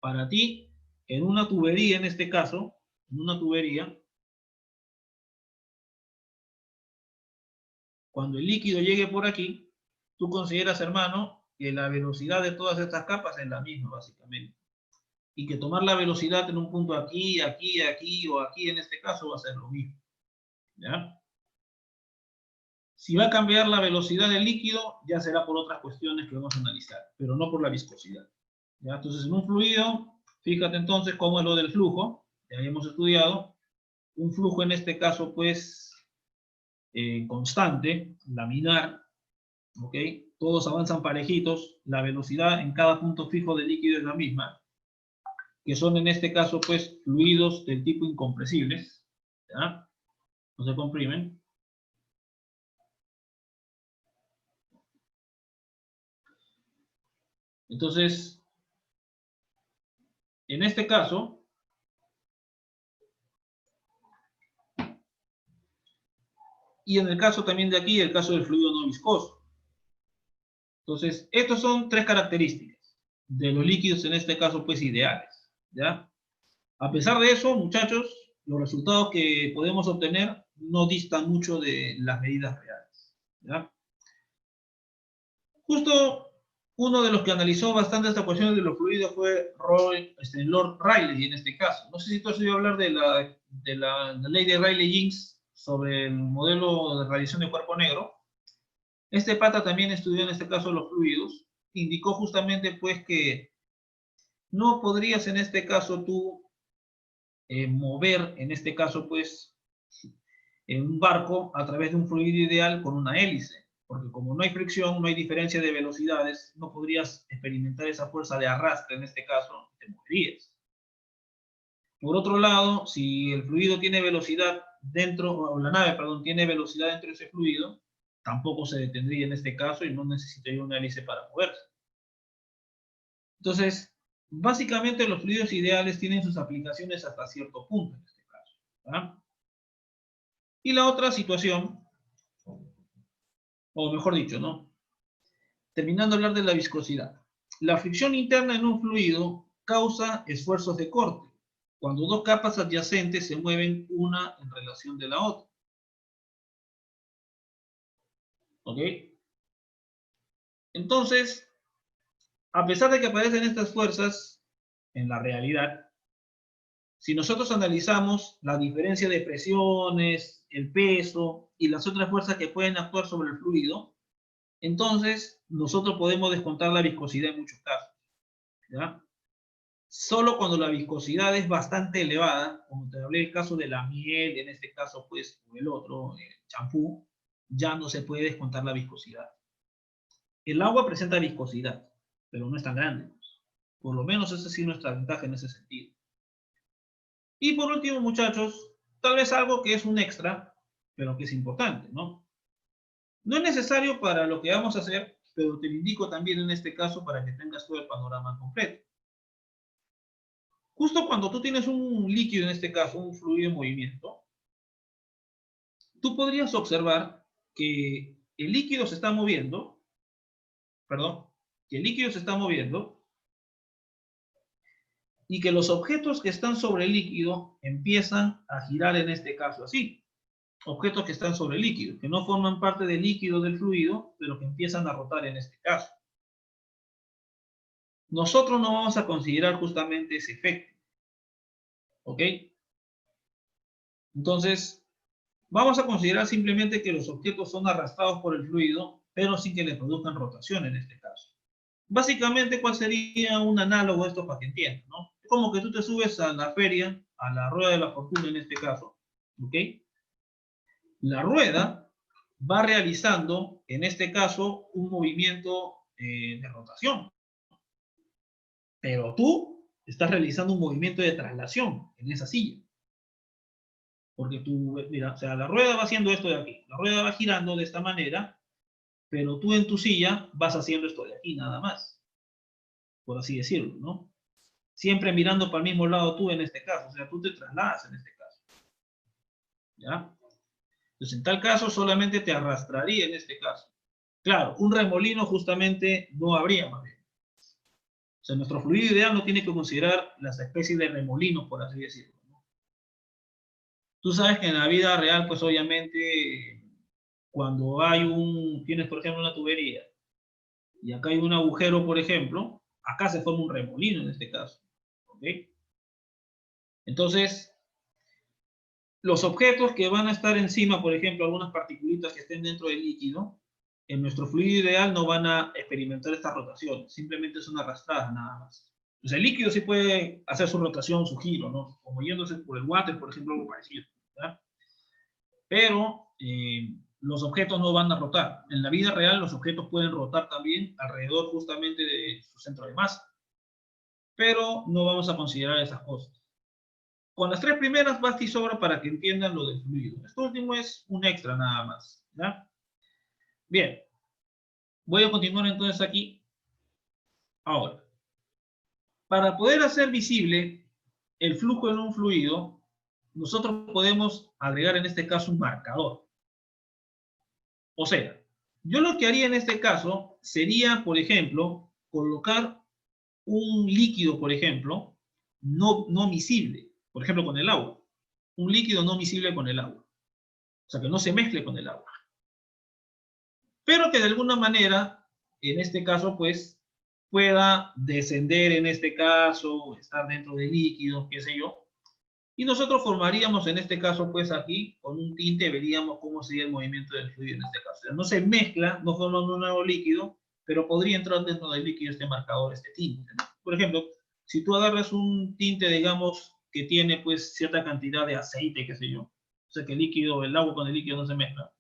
Para ti, en una tubería, en este caso, en una tubería, cuando el líquido llegue por aquí, tú consideras, hermano, que la velocidad de todas estas capas es la misma, básicamente. Y que tomar la velocidad en un punto aquí, aquí, aquí o aquí, en este caso, va a ser lo mismo. ¿Ya? Si va a cambiar la velocidad del líquido, ya será por otras cuestiones que vamos a analizar, pero no por la viscosidad. ¿Ya? Entonces, en un fluido, fíjate entonces cómo es lo del flujo, ya hemos estudiado. Un flujo en este caso, pues, constante, laminar, ¿ok? Todos avanzan parejitos, la velocidad en cada punto fijo del líquido es la misma, que son en este caso, pues, fluidos del tipo incompresibles, ¿ya? No se comprimen. Entonces, en este caso, y en el caso también de aquí, el caso del fluido no viscoso. Entonces, estos son 3 características de los líquidos, en este caso, pues, ideales, ¿ya? A pesar de eso, muchachos, los resultados que podemos obtener no distan mucho de las medidas reales. ¿Ya? Justo uno de los que analizó bastante esta cuestión de los fluidos fue Lord Rayleigh en este caso. No sé si tú has oído hablar de la ley de Rayleigh-Jeans sobre el modelo de radiación de cuerpo negro. Este pata también estudió en este caso los fluidos. Indicó justamente pues que no podrías en este caso tú mover, en este caso pues, en un barco a través de un fluido ideal con una hélice. Porque como no hay fricción, no hay diferencia de velocidades, no podrías experimentar esa fuerza de arrastre, en este caso, te moverías. Por otro lado, si el fluido tiene velocidad dentro, o la nave, perdón, tiene velocidad dentro de ese fluido, tampoco se detendría en este caso y no necesitaría una hélice para moverse. Entonces, básicamente los fluidos ideales tienen sus aplicaciones hasta cierto punto en este caso. ¿Verdad? Y la otra situación, o mejor dicho, ¿no? Terminando de hablar de la viscosidad. La fricción interna en un fluido causa esfuerzos de corte, cuando dos capas adyacentes se mueven una en relación de la otra. ¿Ok? Entonces, a pesar de que aparecen estas fuerzas en la realidad, si nosotros analizamos la diferencia de presiones, el peso y las otras fuerzas que pueden actuar sobre el fluido, entonces nosotros podemos descontar la viscosidad en muchos casos. ¿Ya? Solo cuando la viscosidad es bastante elevada, como te hablé del caso de la miel, en este caso pues o el otro, el champú, ya no se puede descontar la viscosidad. El agua presenta viscosidad, pero no es tan grande. Por lo menos esa sí es nuestra ventaja en ese sentido. Y por último, muchachos, tal vez algo que es un extra, pero que es importante, ¿no? No es necesario para lo que vamos a hacer, pero te lo indico también en este caso para que tengas todo el panorama completo. Justo cuando tú tienes un líquido, en este caso, un fluido en movimiento, tú podrías observar que el líquido se está moviendo, perdón, que el líquido se está moviendo y que los objetos que están sobre el líquido empiezan a girar en este caso así. Objetos que están sobre el líquido, que no forman parte del líquido del fluido, pero que empiezan a rotar en este caso. Nosotros no vamos a considerar justamente ese efecto. ¿Ok? Entonces, vamos a considerar simplemente que los objetos son arrastrados por el fluido, pero sin que le produzcan rotación en este caso. Básicamente, ¿cuál sería un análogo a esto para que entiendan, ¿no? Es como que tú te subes a la feria, a la rueda de la fortuna en este caso, ¿ok? La rueda va realizando, en este caso, un movimiento de rotación. Pero tú estás realizando un movimiento de traslación en esa silla. Porque tú, mira, o sea, la rueda va haciendo esto de aquí. La rueda va girando de esta manera, pero tú en tu silla vas haciendo esto de aquí nada más. Por así decirlo, ¿no? Siempre mirando para el mismo lado tú en este caso. O sea, tú te trasladas en este caso. ¿Ya? Entonces, en tal caso, solamente te arrastraría en este caso. Claro, un remolino justamente no habría más bien. O sea, nuestro fluido ideal no tiene que considerar las especies de remolinos, por así decirlo, ¿no? Tú sabes que en la vida real, pues obviamente, cuando tienes por ejemplo una tubería, y acá hay un agujero, por ejemplo, acá se forma un remolino en este caso, ¿ok? Entonces, los objetos que van a estar encima, por ejemplo, algunas particulitas que estén dentro del líquido, en nuestro fluido ideal no van a experimentar esta rotación, simplemente son arrastradas nada más. Entonces, el líquido sí puede hacer su rotación, su giro, ¿no? Como yéndose por el water, por ejemplo, algo parecido, ¿verdad? Pero los objetos no van a rotar. En la vida real, los objetos pueden rotar también alrededor justamente de su centro de masa. Pero no vamos a considerar esas cosas. Con las tres primeras basta y sobra para que entiendan lo del fluido. Esto último es un extra nada más. ¿Ya? Bien. Voy a continuar entonces aquí. Ahora, para poder hacer visible el flujo en un fluido, nosotros podemos agregar en este caso un marcador. O sea, yo lo que haría en este caso sería, por ejemplo, colocar un líquido, por ejemplo, no miscible, por ejemplo, con el agua. Un líquido no miscible con el agua. sea, que no se mezcle con el agua. Pero que de alguna manera, en este caso, pues, pueda descender en este caso, estar dentro del líquido, qué sé yo. Y nosotros formaríamos en este caso, pues aquí, con un tinte, veríamos cómo sería el movimiento del fluido en este caso. O sea, no se mezcla, no forma un nuevo líquido, pero podría entrar dentro del líquido este marcador, este tinte, ¿no? Por ejemplo, si tú agarras un tinte, digamos, que tiene pues cierta cantidad de aceite, qué sé yo, o sea que el líquido, el agua con el líquido no se mezcla.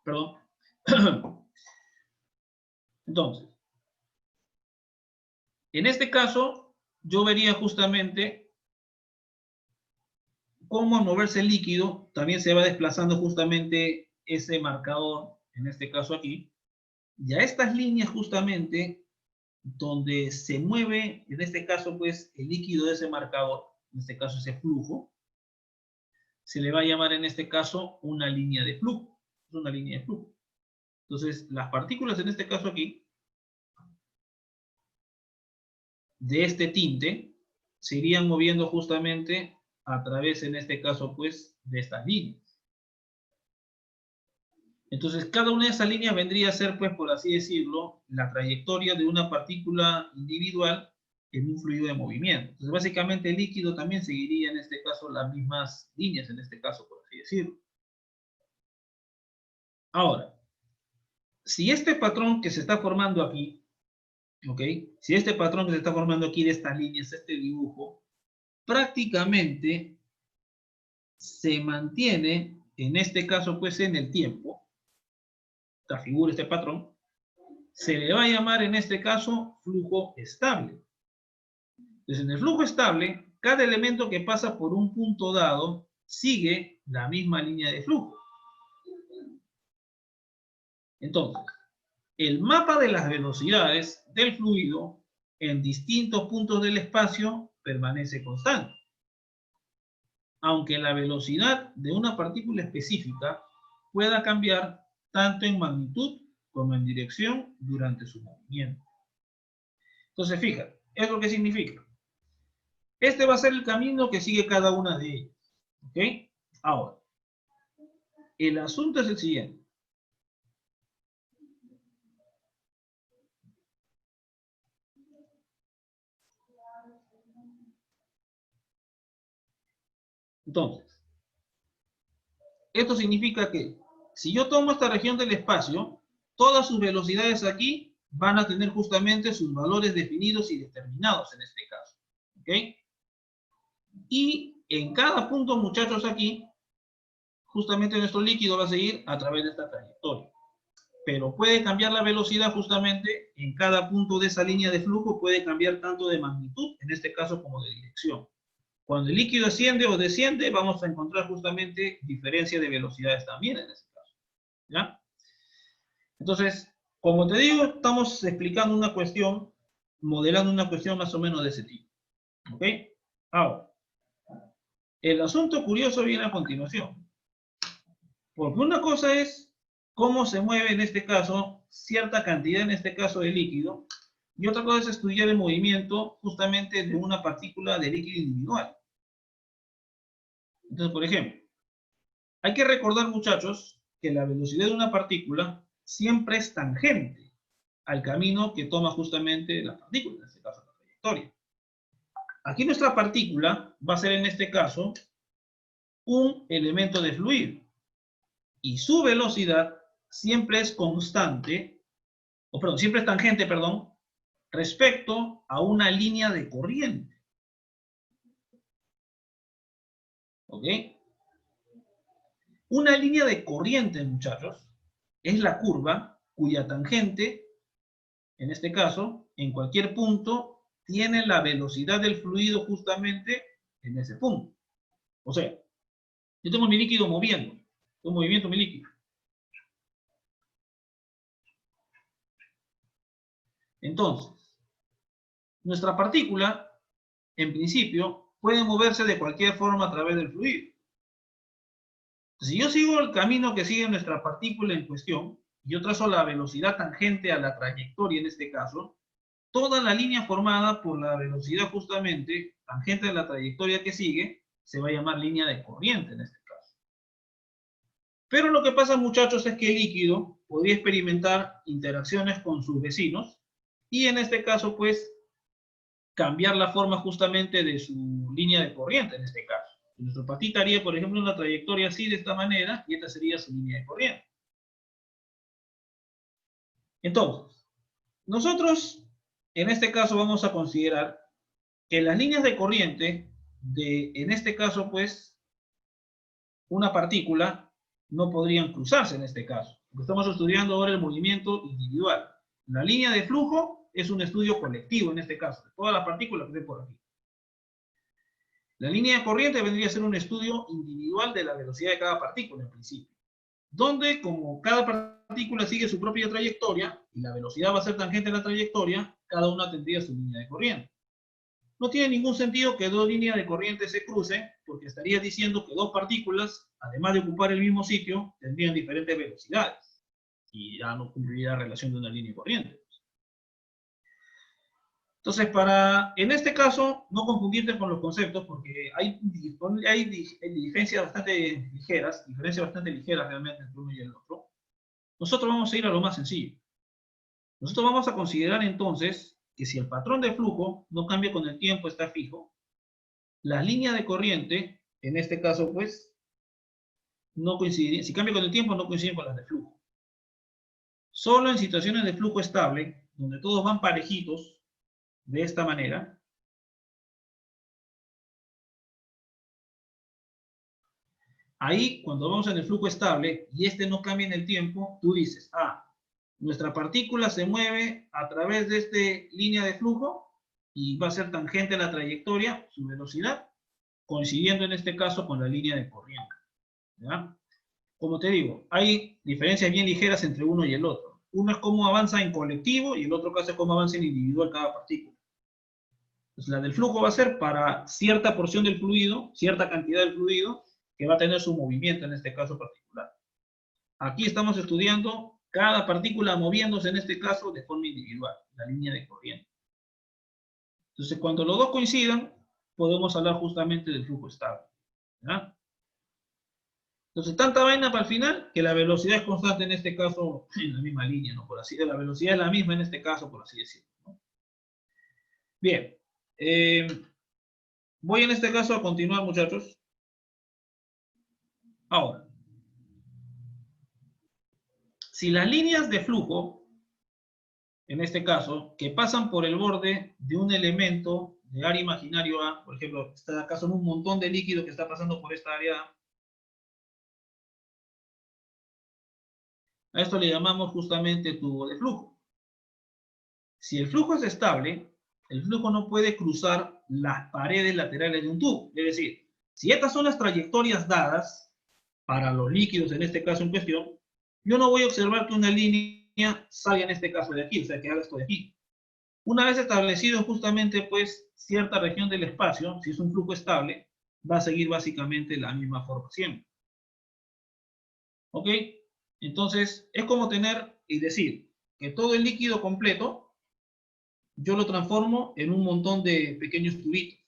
Perdón. Entonces, en este caso, yo vería justamente cómo al moverse el líquido, también se va desplazando justamente ese marcador, en este caso aquí, y a estas líneas justamente, donde se mueve, en este caso, pues, el líquido de ese marcador, en este caso ese flujo, se le va a llamar en este caso una línea de flujo. Es una línea de flujo. Entonces, las partículas en este caso aquí, de este tinte, se irían moviendo justamente a través, en este caso, pues, de estas líneas. Entonces, cada una de esas líneas vendría a ser, pues, por así decirlo, la trayectoria de una partícula individual en un fluido de movimiento. Entonces, básicamente el líquido también seguiría, en este caso, las mismas líneas, en este caso, por así decirlo. Ahora, si este patrón que se está formando aquí, ¿ok? Si este patrón que se está formando aquí de estas líneas, este dibujo, prácticamente se mantiene, en este caso, pues, en el tiempo, esta figura, este patrón, se le va a llamar en este caso flujo estable. Entonces, en el flujo estable, cada elemento que pasa por un punto dado sigue la misma línea de flujo. Entonces, el mapa de las velocidades del fluido en distintos puntos del espacio permanece constante. Aunque la velocidad de una partícula específica pueda cambiar tanto en magnitud como en dirección durante su movimiento. Entonces, fíjate, ¿es lo que significa? Este va a ser el camino que sigue cada una de ellas. ¿Ok? Ahora, el asunto es el siguiente. Entonces, esto significa que si yo tomo esta región del espacio, todas sus velocidades aquí van a tener justamente sus valores definidos y determinados en este caso. ¿Ok? Y en cada punto, muchachos, aquí, justamente nuestro líquido va a seguir a través de esta trayectoria. Pero puede cambiar la velocidad justamente en cada punto de esa línea de flujo, puede cambiar tanto de magnitud, en este caso, como de dirección. Cuando el líquido asciende o desciende, vamos a encontrar justamente diferencia de velocidades también en este caso. ¿Ya? Entonces, como te digo, estamos explicando una cuestión, modelando una cuestión más o menos de ese tipo. ¿Ok? Ahora, el asunto curioso viene a continuación. Porque una cosa es cómo se mueve en este caso cierta cantidad, en este caso de líquido, y otra cosa es estudiar el movimiento justamente de una partícula de líquido individual. Entonces, por ejemplo, hay que recordar, muchachos, que la velocidad de una partícula siempre es tangente al camino que toma justamente la partícula, en este caso la trayectoria. Aquí nuestra partícula va a ser en este caso un elemento de fluido y su velocidad siempre es constante, o perdón, siempre es tangente, perdón, respecto a una línea de corriente. ¿Ok? Una línea de corriente, muchachos, es la curva cuya tangente, en este caso, en cualquier punto, tiene la velocidad del fluido justamente en ese punto. O sea, yo tengo mi líquido moviendo, un movimiento mi líquido. Entonces, nuestra partícula, en principio, puede moverse de cualquier forma a través del fluido. Si yo sigo el camino que sigue nuestra partícula en cuestión, yo trazo la velocidad tangente a la trayectoria en este caso, toda la línea formada por la velocidad justamente tangente a la trayectoria que sigue se va a llamar línea de corriente en este caso. Pero lo que pasa, muchachos, es que el líquido podría experimentar interacciones con sus vecinos y en este caso, pues, cambiar la forma justamente de su línea de corriente en este caso. Nuestro patita haría, por ejemplo, una trayectoria así de esta manera y esta sería su línea de corriente. Entonces, nosotros en este caso vamos a considerar que las líneas de corriente de, en este caso, pues, una partícula no podrían cruzarse en este caso. Porque estamos estudiando ahora el movimiento individual. La línea de flujo es un estudio colectivo en este caso, de todas las partículas que ven por aquí. La línea de corriente vendría a ser un estudio individual de la velocidad de cada partícula en principio, donde como cada partícula sigue su propia trayectoria y la velocidad va a ser tangente a la trayectoria, cada una tendría su línea de corriente. No tiene ningún sentido que dos líneas de corriente se crucen, porque estaría diciendo que dos partículas, además de ocupar el mismo sitio, tendrían diferentes velocidades. Y ya no cumpliría la relación de una línea de corriente. Entonces, en este caso, no confundirte con los conceptos, porque hay diferencias bastante ligeras realmente entre uno y el otro. Nosotros vamos a ir a lo más sencillo. Nosotros vamos a considerar entonces que si el patrón de flujo no cambia con el tiempo, está fijo, las líneas de corriente, en este caso, pues, no coinciden. Si cambia con el tiempo, no coinciden con las de flujo. Solo en situaciones de flujo estable, donde todos van parejitos, de esta manera, ahí, cuando vamos en el flujo estable, y este no cambia en el tiempo, tú dices, nuestra partícula se mueve a través de esta línea de flujo, y va a ser tangente a la trayectoria, su velocidad, coincidiendo en este caso con la línea de corriente. ¿Ya? Como te digo, hay diferencias bien ligeras entre uno y el otro. Uno es cómo avanza en colectivo y el otro caso es cómo avanza en individual cada partícula. Entonces, la del flujo va a ser para cierta porción del fluido, cierta cantidad del fluido, que va a tener su movimiento en este caso particular. Aquí estamos estudiando cada partícula moviéndose en este caso de forma individual, la línea de corriente. Entonces, cuando los dos coincidan, podemos hablar justamente del flujo estable. ¿Ya? Entonces, tanta vaina para el final, que la velocidad es constante en este caso, en la misma línea, ¿no? Por así decirlo, la velocidad es la misma en este caso, por así decirlo, ¿no? Bien. Voy en este caso a continuar, muchachos. Ahora, si las líneas de flujo, en este caso, que pasan por el borde de un elemento de área imaginario A, por ejemplo, está acá son un montón de líquido que está pasando por esta área A, a esto le llamamos justamente tubo de flujo. Si el flujo es estable, el flujo no puede cruzar las paredes laterales de un tubo. Es decir, si estas son las trayectorias dadas para los líquidos, en este caso en cuestión, yo no voy a observar que una línea salga en este caso de aquí, o sea, que haga esto de aquí. Una vez establecido justamente, pues, cierta región del espacio, si es un flujo estable, va a seguir básicamente la misma forma siempre. ¿Ok? Entonces, es como tener y decir que todo el líquido completo yo lo transformo en un montón de pequeños tubitos,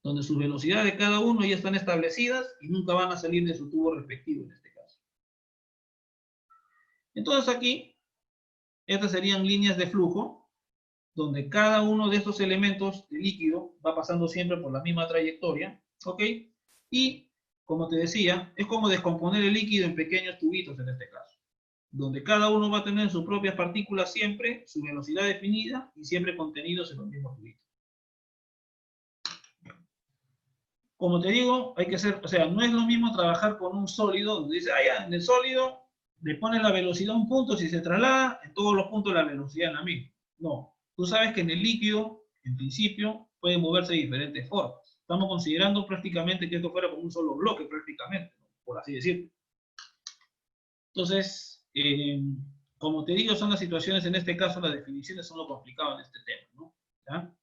donde sus velocidades de cada uno ya están establecidas y nunca van a salir de su tubo respectivo en este caso. Entonces aquí, estas serían líneas de flujo, donde cada uno de estos elementos de líquido va pasando siempre por la misma trayectoria, ¿ok? Y, como te decía, es como descomponer el líquido en pequeños tubitos en este caso, donde cada uno va a tener sus propias partículas siempre, su velocidad definida y siempre contenidos en los mismos tubitos. Como te digo, hay que ser, o sea, no es lo mismo trabajar con un sólido, donde dice, ya, en el sólido le pones la velocidad a un punto, si se traslada, en todos los puntos la velocidad es la misma. No, tú sabes que en el líquido, en principio, puede moverse de diferentes formas. Estamos considerando prácticamente que esto fuera como un solo bloque, prácticamente, ¿no? Por así decirlo. Entonces, como te digo, son las situaciones, en este caso, las definiciones son lo complicado en este tema, ¿no? ¿Ya?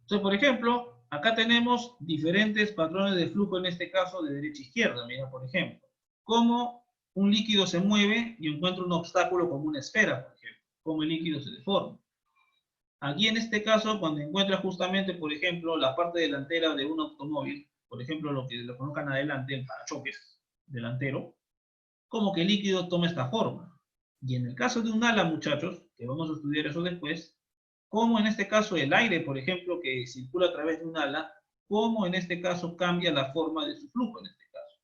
Entonces, por ejemplo, acá tenemos diferentes patrones de flujo, en este caso de derecha a izquierda. Mira, por ejemplo, cómo un líquido se mueve y encuentra un obstáculo como una esfera, por ejemplo, cómo el líquido se deforma. Aquí en este caso, cuando encuentra justamente, por ejemplo, la parte delantera de un automóvil, por ejemplo, lo que lo colocan adelante, el parachoques delantero, como que el líquido toma esta forma. Y en el caso de un ala, muchachos, que vamos a estudiar eso después, como en este caso el aire, por ejemplo, que circula a través de un ala, cómo en este caso cambia la forma de su flujo en este caso.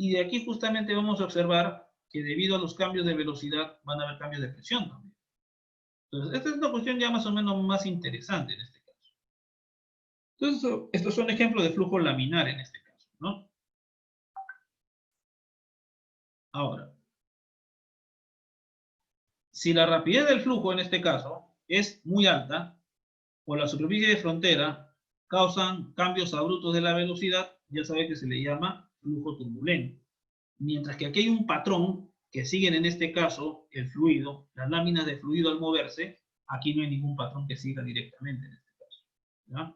Y de aquí justamente vamos a observar que debido a los cambios de velocidad van a haber cambios de presión también. Entonces, esta es una cuestión ya más o menos más interesante en este caso. Entonces, estos son ejemplos de flujo laminar en este caso, ¿no? Ahora, si la rapidez del flujo en este caso es muy alta, o la superficie de frontera causan cambios abruptos de la velocidad, ya sabe que se le llama flujo turbulento. Mientras que aquí hay un patrón que siguen en este caso el fluido, las láminas de fluido al moverse, aquí no hay ningún patrón que siga directamente en este caso. ¿Ya?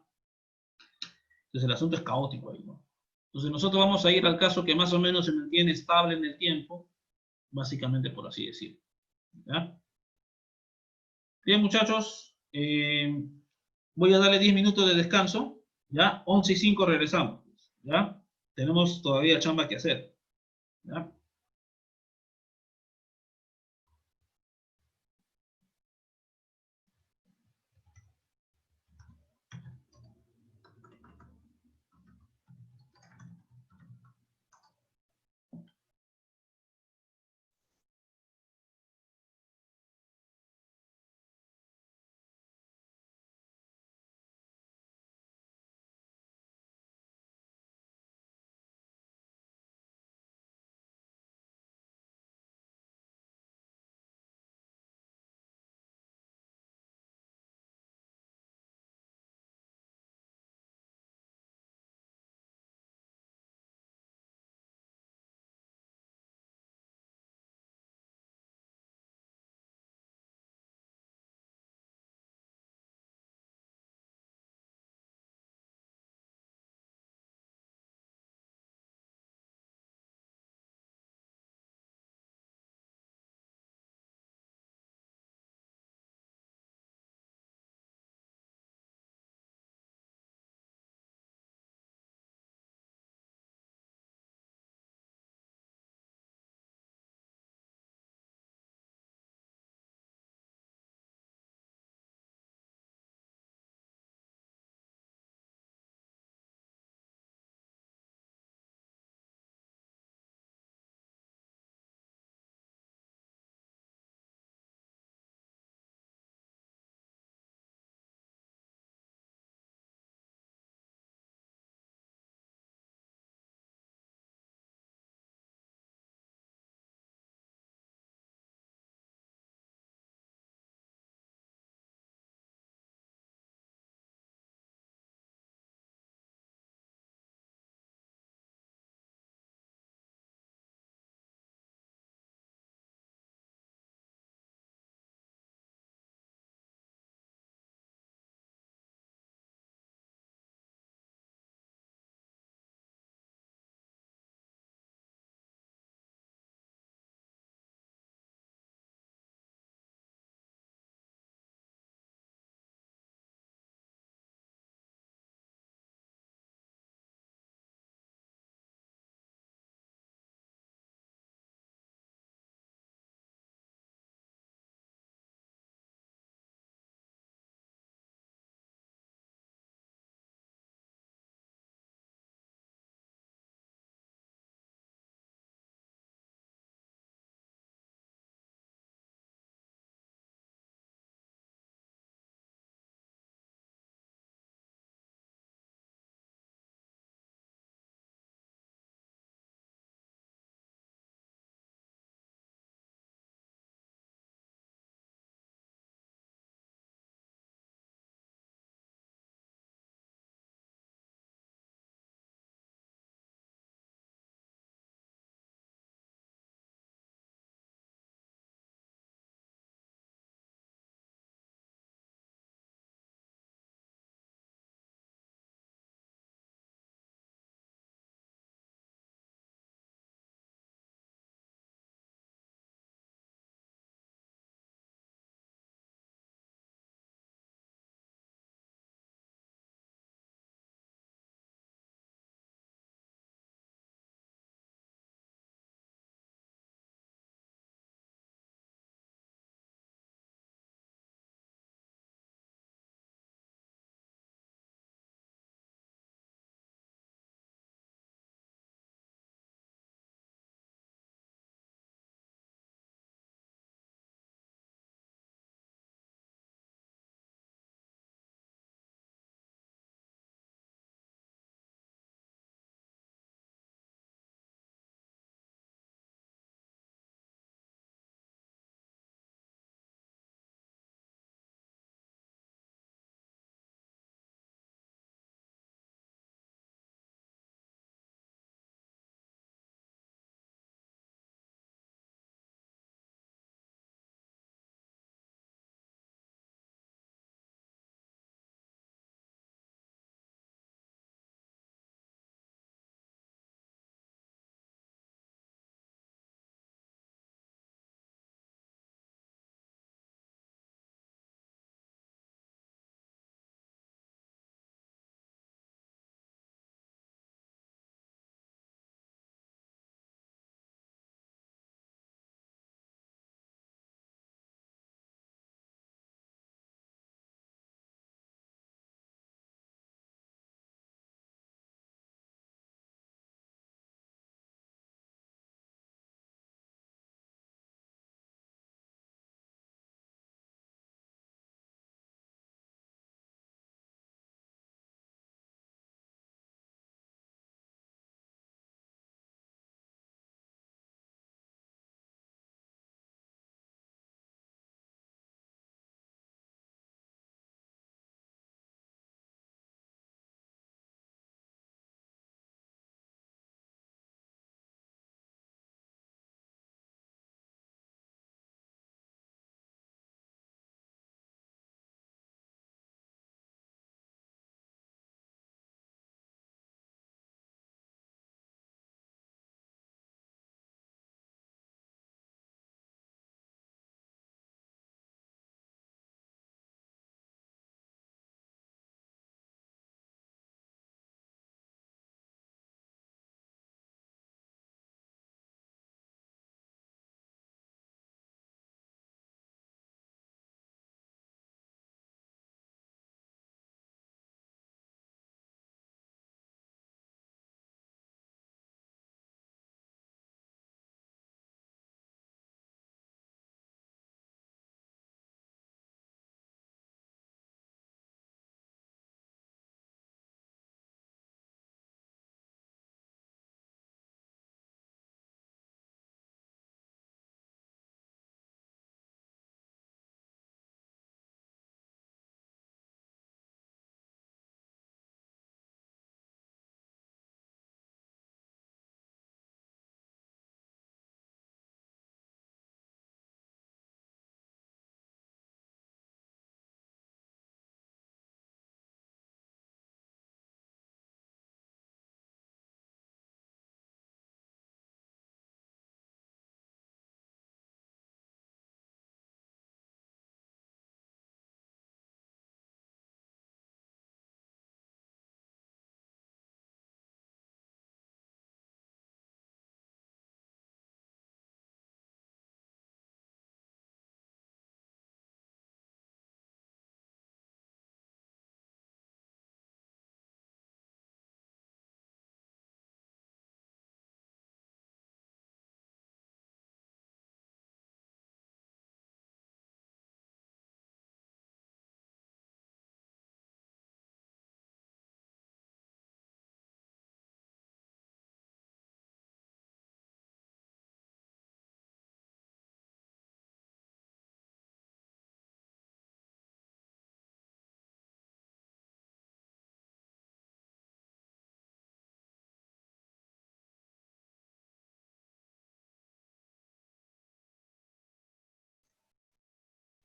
Entonces el asunto es caótico ahí, ¿no? Entonces nosotros vamos a ir al caso que más o menos se mantiene estable en el tiempo, básicamente por así decirlo. ¿Ya? Bien, muchachos, voy a darle 10 minutos de descanso, ¿ya? 11:05 regresamos, ¿ya? Tenemos todavía chamba que hacer, ¿ya?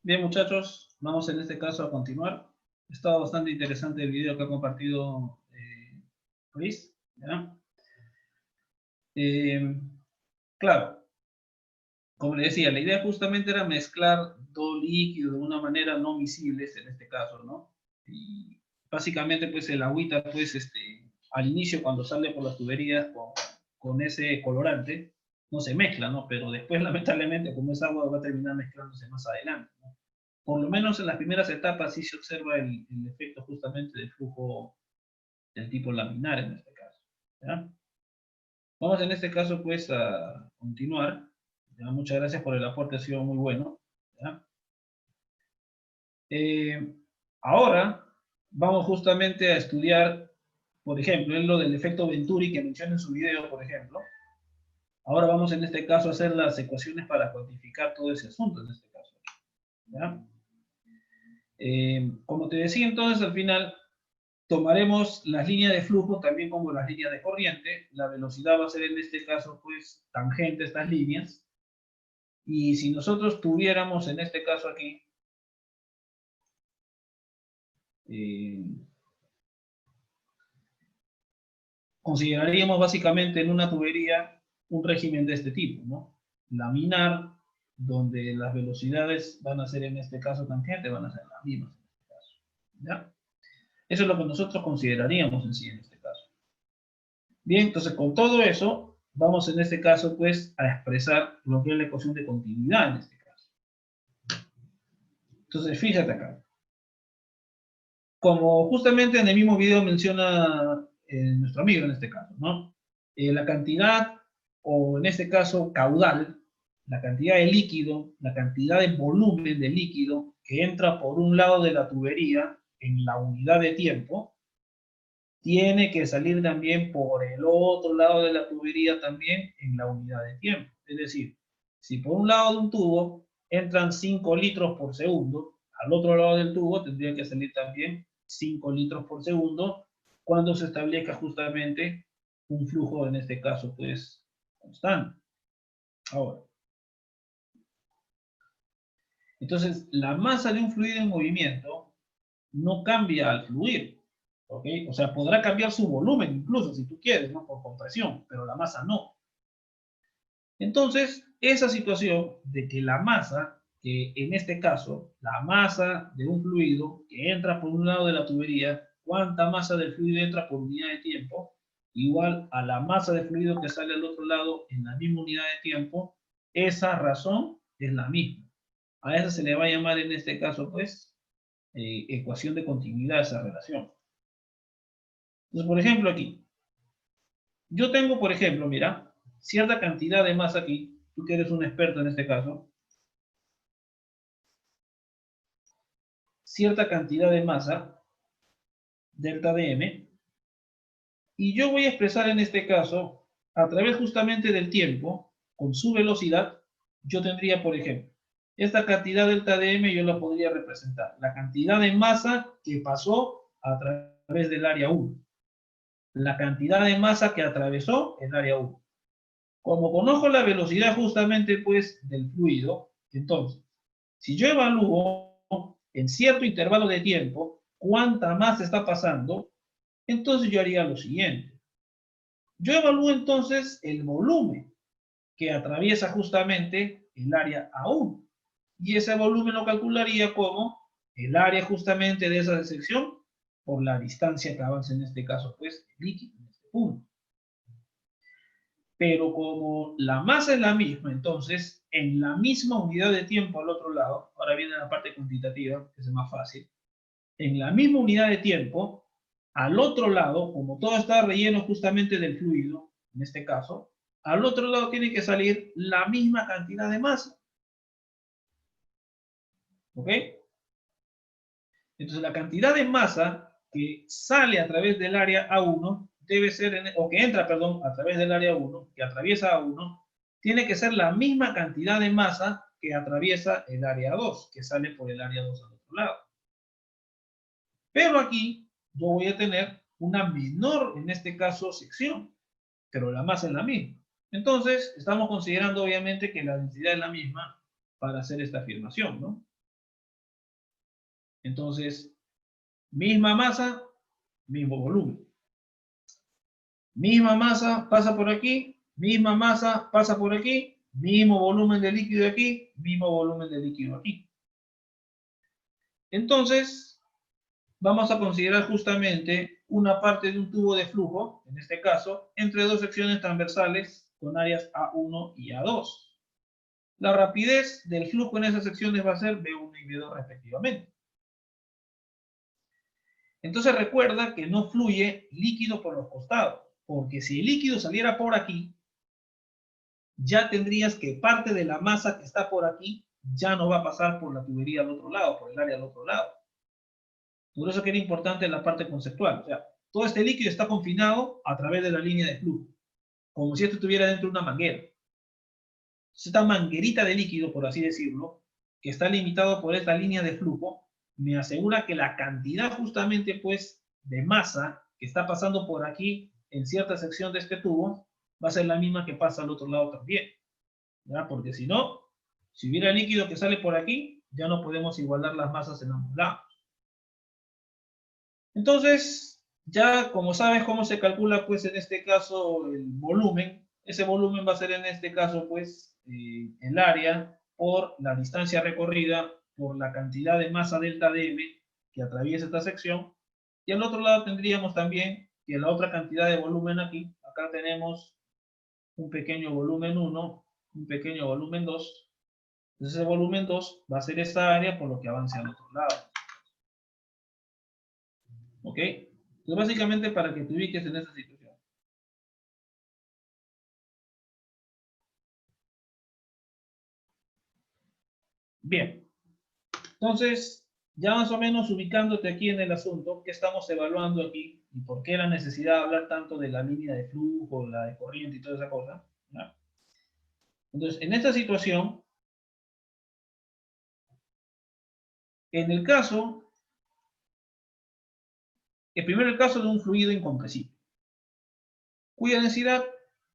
Bien, muchachos, vamos en este caso a continuar. Ha estado bastante interesante el video que ha compartido Luis, ¿ya? Claro, como le decía, la idea justamente era mezclar dos líquidos de una manera no miscibles, en este caso, ¿no? Y básicamente, pues, el agüita, pues, al inicio, cuando sale por las tuberías con ese colorante, no se mezcla, ¿no? Pero después, lamentablemente, como es agua, va a terminar mezclándose más adelante, ¿no? Por lo menos en las primeras etapas sí se observa el efecto justamente del flujo del tipo laminar en este caso, ¿ya? Vamos en este caso, pues, a continuar. ¿Ya? Muchas gracias por el aporte, ha sido muy bueno, ¿ya? Ahora vamos justamente a estudiar, por ejemplo, en lo del efecto Venturi que menciona en su video, por ejemplo. Ahora vamos en este caso a hacer las ecuaciones para cuantificar todo ese asunto en este caso, ¿ya? Como te decía entonces, al final tomaremos las líneas de flujo también como las líneas de corriente. La velocidad va a ser en este caso, pues, tangente a estas líneas. Y si nosotros tuviéramos en este caso aquí, consideraríamos básicamente en una tubería un régimen de este tipo, ¿no? Laminar, donde las velocidades van a ser en este caso tangente, van a ser las mismas en este caso, ¿ya? Eso es lo que nosotros consideraríamos en sí en este caso. Bien, entonces con todo eso, vamos en este caso pues a expresar lo que es la ecuación de continuidad en este caso. Entonces fíjate acá. Como justamente en el mismo video menciona nuestro amigo en este caso, ¿no? La cantidad, o en este caso caudal, la cantidad de líquido, la cantidad de volumen de líquido que entra por un lado de la tubería en la unidad de tiempo, tiene que salir también por el otro lado de la tubería también en la unidad de tiempo. Es decir, si por un lado de un tubo entran 5 litros por segundo, al otro lado del tubo tendría que salir también 5 litros por segundo cuando se establezca justamente un flujo, en este caso, pues, constante. Ahora, entonces, la masa de un fluido en movimiento no cambia al fluir, ¿ok? O sea, podrá cambiar su volumen incluso, si tú quieres, ¿no? Por compresión, pero la masa no. Entonces, esa situación de que la masa, que en este caso, la masa de un fluido que entra por un lado de la tubería, cuánta masa del fluido entra por unidad de tiempo, igual a la masa de fluido que sale al otro lado en la misma unidad de tiempo, esa razón es la misma. A esa se le va a llamar en este caso, pues, ecuación de continuidad, esa relación. Entonces, por ejemplo, aquí, yo tengo, por ejemplo, mira, cierta cantidad de masa aquí, tú que eres un experto en este caso, cierta cantidad de masa, delta de m, y yo voy a expresar en este caso, a través justamente del tiempo, con su velocidad, yo tendría, por ejemplo, esta cantidad delta de m yo la podría representar, la cantidad de masa que pasó a través del área 1, la cantidad de masa que atravesó el área 1. Como conozco la velocidad justamente pues del fluido, entonces, si yo evalúo en cierto intervalo de tiempo cuánta masa está pasando, entonces yo haría lo siguiente. Yo evalúo entonces el volumen que atraviesa justamente el área A1. Y ese volumen lo calcularía como el área justamente de esa sección por la distancia que avanza en este caso, pues, el líquido en este punto. Pero como la masa es la misma, entonces, en la misma unidad de tiempo al otro lado, ahora viene la parte cuantitativa, que es más fácil, en la misma unidad de tiempo, al otro lado, como todo está relleno justamente del fluido, en este caso, al otro lado tiene que salir la misma cantidad de masa. ¿Ok? Entonces la cantidad de masa que sale a través del área A1 debe ser, o que entra, perdón, a través del área 1, que atraviesa A1, tiene que ser la misma cantidad de masa que atraviesa el área 2, que sale por el área 2 al otro lado. Pero aquí yo voy a tener una menor, en este caso, sección, pero la masa es la misma. Entonces, estamos considerando obviamente que la densidad es la misma para hacer esta afirmación, ¿no? Entonces, misma masa, mismo volumen. Misma masa pasa por aquí, misma masa pasa por aquí, mismo volumen de líquido aquí, mismo volumen de líquido aquí. Entonces, vamos a considerar justamente una parte de un tubo de flujo, en este caso, entre dos secciones transversales con áreas A1 y A2. La rapidez del flujo en esas secciones va a ser V1 y V2 respectivamente. Entonces recuerda que no fluye líquido por los costados, porque si el líquido saliera por aquí, ya tendrías que parte de la masa que está por aquí ya no va a pasar por la tubería al otro lado, por el área al otro lado. Por eso que era importante la parte conceptual. O sea, todo este líquido está confinado a través de la línea de flujo, como si esto estuviera dentro de una manguera. Esta manguerita de líquido, por así decirlo, que está limitado por esta línea de flujo, me asegura que la cantidad justamente pues de masa que está pasando por aquí en cierta sección de este tubo va a ser la misma que pasa al otro lado también. ¿Ya? Porque si no, si hubiera líquido que sale por aquí, ya no podemos igualar las masas en ambos lados. Entonces, ya como sabes cómo se calcula pues en este caso el volumen, ese volumen va a ser en este caso pues el área por la distancia recorrida por la cantidad de masa delta dm que atraviesa esta sección, y al otro lado tendríamos también que la otra cantidad de volumen aquí, acá tenemos un pequeño volumen 1, un pequeño volumen 2, entonces el volumen 2 va a ser esta área por lo que avance al otro lado. ¿Ok? Entonces básicamente para que te ubiques en esta situación. Bien. Entonces, ya más o menos ubicándote aquí en el asunto, ¿qué estamos evaluando aquí? ¿Y por qué la necesidad de hablar tanto de la línea de flujo, la de corriente y toda esa cosa? ¿Ya? Entonces, en esta situación, en el caso, primero el caso de un fluido incompresible, cuya densidad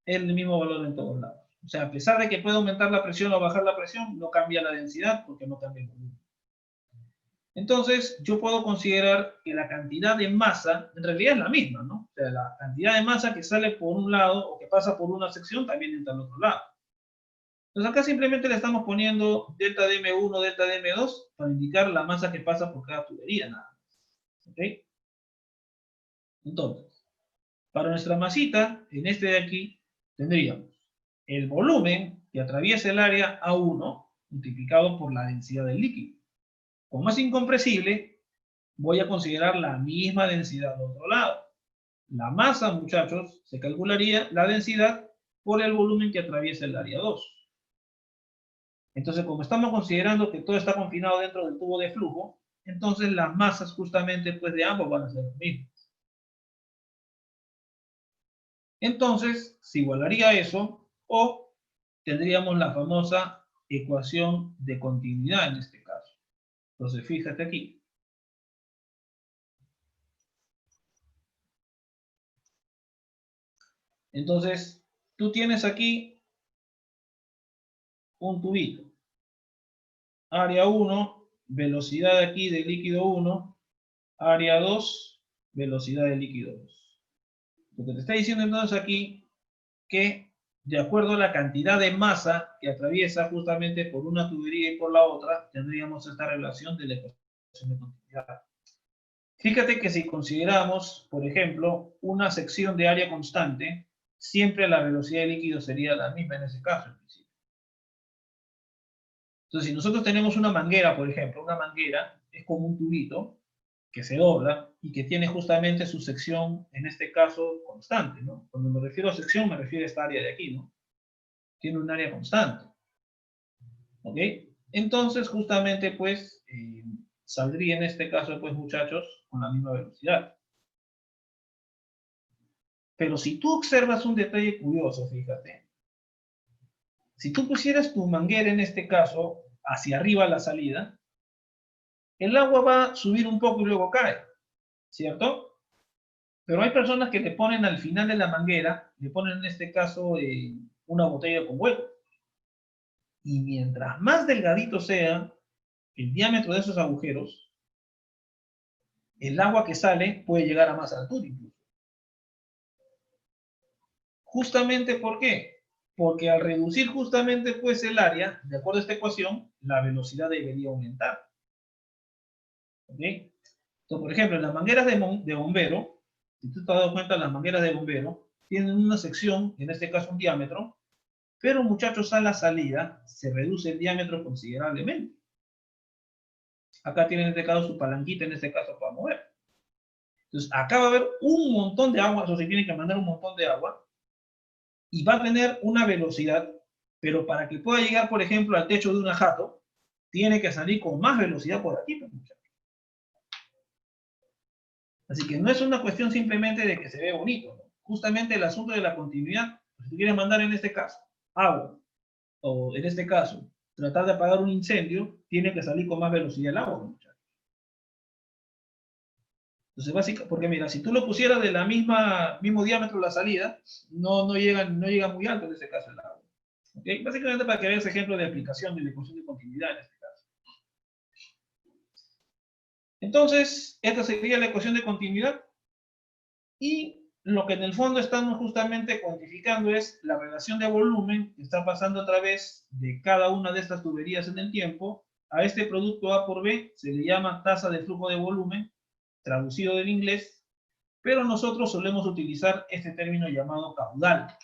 es el mismo valor en todos lados. O sea, a pesar de que puede aumentar la presión o bajar la presión, no cambia la densidad porque no cambia el volumen. Entonces, yo puedo considerar que la cantidad de masa, en realidad es la misma, ¿no? O sea, la cantidad de masa que sale por un lado o que pasa por una sección también entra al otro lado. Entonces, acá simplemente le estamos poniendo delta dm1, delta dm2 para indicar la masa que pasa por cada tubería, nada más. ¿Ok? Entonces, para nuestra masita, en este de aquí, tendríamos el volumen que atraviesa el área A1 multiplicado por la densidad del líquido. Como es incompresible, voy a considerar la misma densidad del otro lado. La masa, muchachos, se calcularía la densidad por el volumen que atraviesa el área 2. Entonces, como estamos considerando que todo está confinado dentro del tubo de flujo, entonces las masas justamente pues de ambos van a ser las mismas. Entonces, se igualaría eso o tendríamos la famosa ecuación de continuidad en este caso. Entonces, fíjate aquí. Entonces, tú tienes aquí un tubito. Área 1, velocidad aquí de líquido 1. Área 2, velocidad de líquido 2. Lo que te está diciendo entonces aquí, que de acuerdo a la cantidad de masa que atraviesa justamente por una tubería y por la otra, tendríamos esta relación de la ecuación de continuidad. Fíjate que si consideramos, por ejemplo, una sección de área constante, siempre la velocidad de líquido sería la misma en ese caso, en principio. Entonces, si nosotros tenemos una manguera, por ejemplo, una manguera es como un tubito que se dobla y que tiene justamente su sección, en este caso, constante, ¿no? Cuando me refiero a sección, me refiero a esta área de aquí, ¿no? Tiene un área constante, ¿ok? Entonces, justamente, pues, saldría en este caso, pues, muchachos, con la misma velocidad. Pero si tú observas un detalle curioso, fíjate. Si tú pusieras tu manguera, en este caso, hacia arriba a la salida, el agua va a subir un poco y luego cae, ¿cierto? Pero hay personas que le ponen al final de la manguera, le ponen en este caso una botella con hueco. Y mientras más delgadito sea el diámetro de esos agujeros, el agua que sale puede llegar a más altura incluso. Justamente, ¿por qué? Porque al reducir justamente pues el área, de acuerdo a esta ecuación, la velocidad debería aumentar. ¿Ok? Entonces, por ejemplo, en las mangueras de bombero, si tú te has dado cuenta, las mangueras de bombero tienen una sección, en este caso un diámetro, pero muchachos, a la salida se reduce el diámetro considerablemente. Acá tienen en este caso su palanquita, en este caso para mover. Entonces, acá va a haber un montón de agua, o se tiene que mandar un montón de agua, y va a tener una velocidad, pero para que pueda llegar, por ejemplo, al techo de una jato, tiene que salir con más velocidad por aquí, pues, muchachos. Así que no es una cuestión simplemente de que se ve bonito, ¿no? Justamente el asunto de la continuidad, si tú quieres mandar en este caso agua, o en este caso tratar de apagar un incendio, tiene que salir con más velocidad el agua, muchachos. Entonces, básicamente, porque mira, si tú lo pusieras de la mismo diámetro la salida, no llega muy alto en este caso el agua. ¿Okay? Básicamente para que veas ejemplo de aplicación de la ecuación de continuidad en este caso. Entonces, esta sería la ecuación de continuidad. Y lo que en el fondo estamos justamente cuantificando es la relación de volumen que está pasando a través de cada una de estas tuberías en el tiempo. A este producto A por B se le llama tasa de flujo de volumen, traducido del inglés, pero nosotros solemos utilizar este término llamado caudal.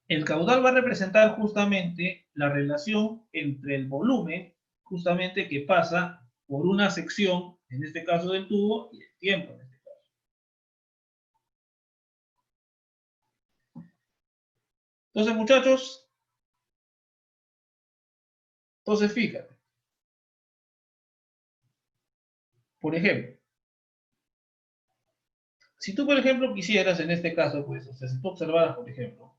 El caudal va a representar justamente la relación entre el volumen, justamente que pasa por una sección, en este caso del tubo, y el tiempo, en este caso. Entonces, muchachos, fíjate. Por ejemplo, si tú, por ejemplo, quisieras, en este caso, pues, o sea, si tú observaras, por ejemplo,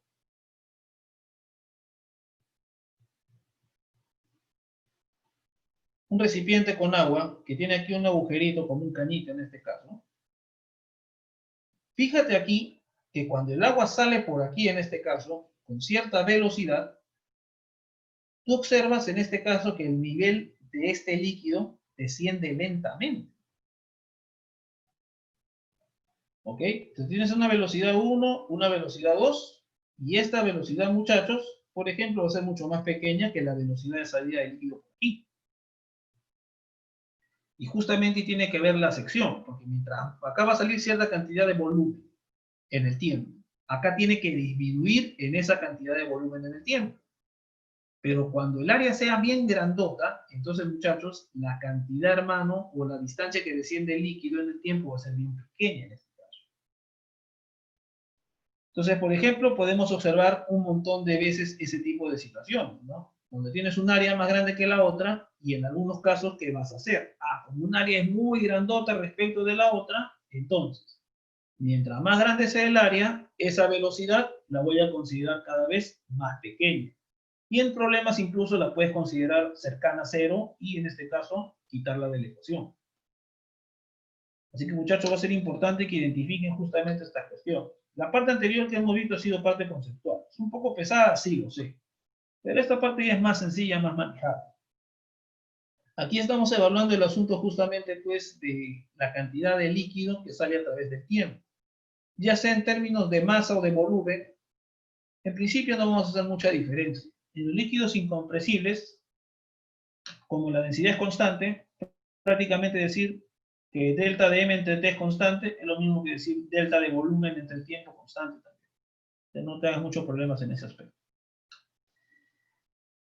un recipiente con agua que tiene aquí un agujerito como un cañito en este caso. Fíjate aquí que cuando el agua sale por aquí en este caso, con cierta velocidad, tú observas en este caso que el nivel de este líquido desciende lentamente. ¿Ok? Entonces tienes una velocidad 1, una velocidad 2, y esta velocidad, muchachos, por ejemplo, va a ser mucho más pequeña que la velocidad de salida del líquido por aquí. Y justamente tiene que ver la sección, porque mientras acá va a salir cierta cantidad de volumen en el tiempo, acá tiene que disminuir en esa cantidad de volumen en el tiempo. Pero cuando el área sea bien grandota, entonces, muchachos, la cantidad, hermano, o la distancia que desciende el líquido en el tiempo va a ser bien pequeña en este caso. Entonces, por ejemplo, podemos observar un montón de veces ese tipo de situaciones, ¿no? Donde tienes un área más grande que la otra, y en algunos casos, ¿qué vas a hacer? Como un área es muy grandota respecto de la otra, entonces, mientras más grande sea el área, esa velocidad la voy a considerar cada vez más pequeña. Y en problemas incluso la puedes considerar cercana a cero y en este caso quitarla de la ecuación. Así que, muchachos, va a ser importante que identifiquen justamente esta cuestión. La parte anterior que hemos visto ha sido parte conceptual. Es un poco pesada, sí, lo sé. Pero esta parte ya es más sencilla, más manejable. Aquí estamos evaluando el asunto justamente pues de la cantidad de líquido que sale a través del tiempo. Ya sea en términos de masa o de volumen, en principio no vamos a hacer mucha diferencia. En los líquidos incompresibles, como la densidad es constante, prácticamente decir que delta de m entre t es constante es lo mismo que decir delta de volumen entre el tiempo constante también. Entonces no te hagas muchos problemas en ese aspecto.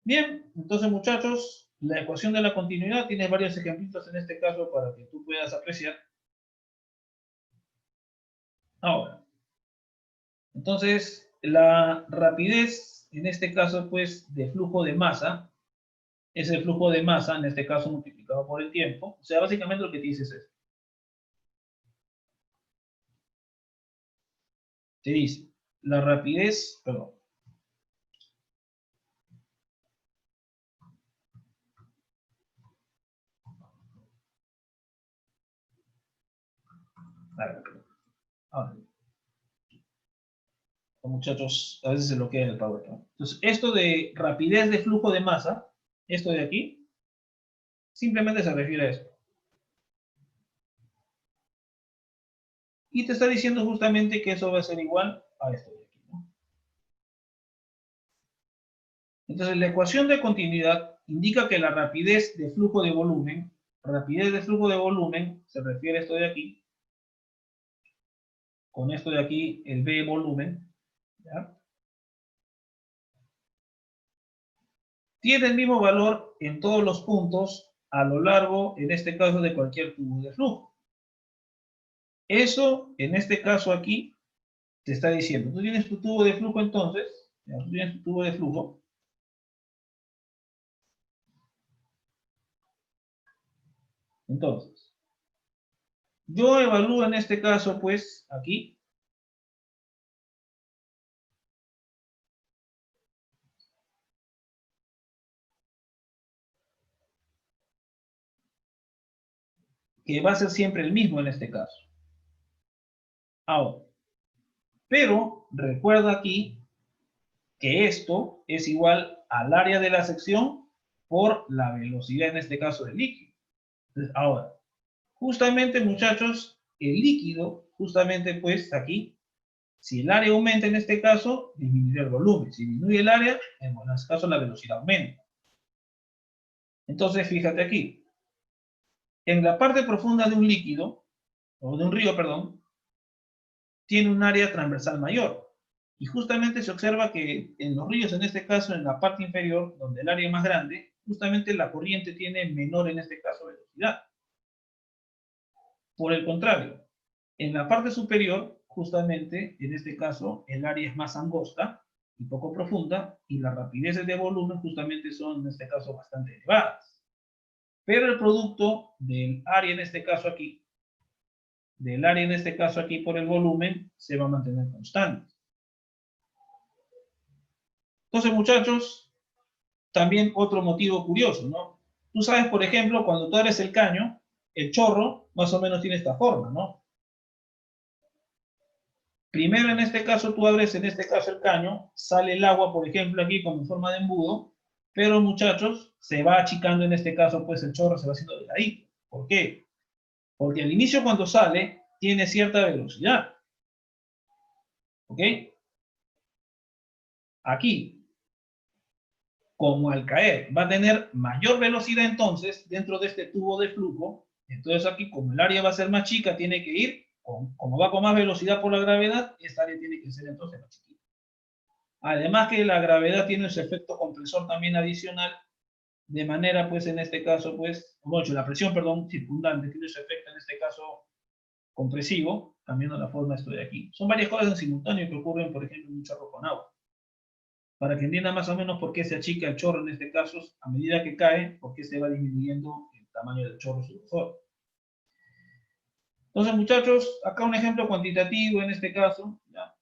Bien, entonces, muchachos, la ecuación de la continuidad tiene varios ejemplitos en este caso para que tú puedas apreciar. Ahora, entonces, la rapidez, en este caso, pues, de flujo de masa, es el flujo de masa, en este caso, multiplicado por el tiempo. O sea, básicamente lo que te dice es esto. Te dice, la rapidez, perdón. Ahora, muchachos, a veces se bloquea el PowerPoint. Entonces, esto de rapidez de flujo de masa, esto de aquí, simplemente se refiere a esto. Y te está diciendo justamente que eso va a ser igual a esto de aquí, ¿no? Entonces, la ecuación de continuidad indica que la rapidez de flujo de volumen se refiere a esto de aquí, con esto de aquí, el V volumen, ¿ya? Tiene el mismo valor en todos los puntos a lo largo, en este caso, de cualquier tubo de flujo. Eso, en este caso aquí, te está diciendo, tú tienes tu tubo de flujo entonces, ¿ya? Tú tienes tu tubo de flujo. Entonces, yo evalúo en este caso, pues, aquí, que va a ser siempre el mismo en este caso. Ahora, pero recuerda aquí que esto es igual al área de la sección por la velocidad, en este caso, del líquido. Entonces, ahora, justamente, muchachos, el líquido, justamente, pues, aquí, si el área aumenta en este caso, disminuye el volumen. Si disminuye el área, en este caso la velocidad aumenta. Entonces, fíjate aquí. En la parte profunda de un líquido, o de un río, perdón, tiene un área transversal mayor. Y justamente se observa que en los ríos, en este caso, en la parte inferior, donde el área es más grande, justamente la corriente tiene menor, en este caso, velocidad. Por el contrario, en la parte superior, justamente, en este caso, el área es más angosta y poco profunda, y las rapideces de volumen justamente son, en este caso, bastante elevadas. Pero el producto del área, en este caso aquí, por el volumen, se va a mantener constante. Entonces, muchachos, también otro motivo curioso, ¿no? Tú sabes, por ejemplo, cuando tú abres el caño, el chorro más o menos tiene esta forma, ¿no? Primero, en este caso, tú abres, en este caso, el caño, sale el agua, por ejemplo, aquí como en forma de embudo, pero, muchachos, se va achicando, en este caso, pues el chorro se va haciendo delgadito. ¿Por qué? Porque al inicio, cuando sale, tiene cierta velocidad. ¿Ok? Aquí, como al caer va a tener mayor velocidad entonces dentro de este tubo de flujo, entonces aquí como el área va a ser más chica, tiene que ir, como va con más velocidad por la gravedad, esta área tiene que ser entonces más chiquita. Además que la gravedad tiene ese efecto compresor también adicional, de manera pues en este caso pues, bueno, la presión, perdón, circundante tiene ese efecto en este caso compresivo, cambiando la forma esto de aquí. Son varias cosas en simultáneo que ocurren, por ejemplo, en un chorro con agua. Para que entienda más o menos por qué se achica el chorro en este caso, a medida que cae, por qué se va disminuyendo el tamaño del chorro subsor. Entonces, muchachos, acá un ejemplo cuantitativo en este caso. ¿Ya?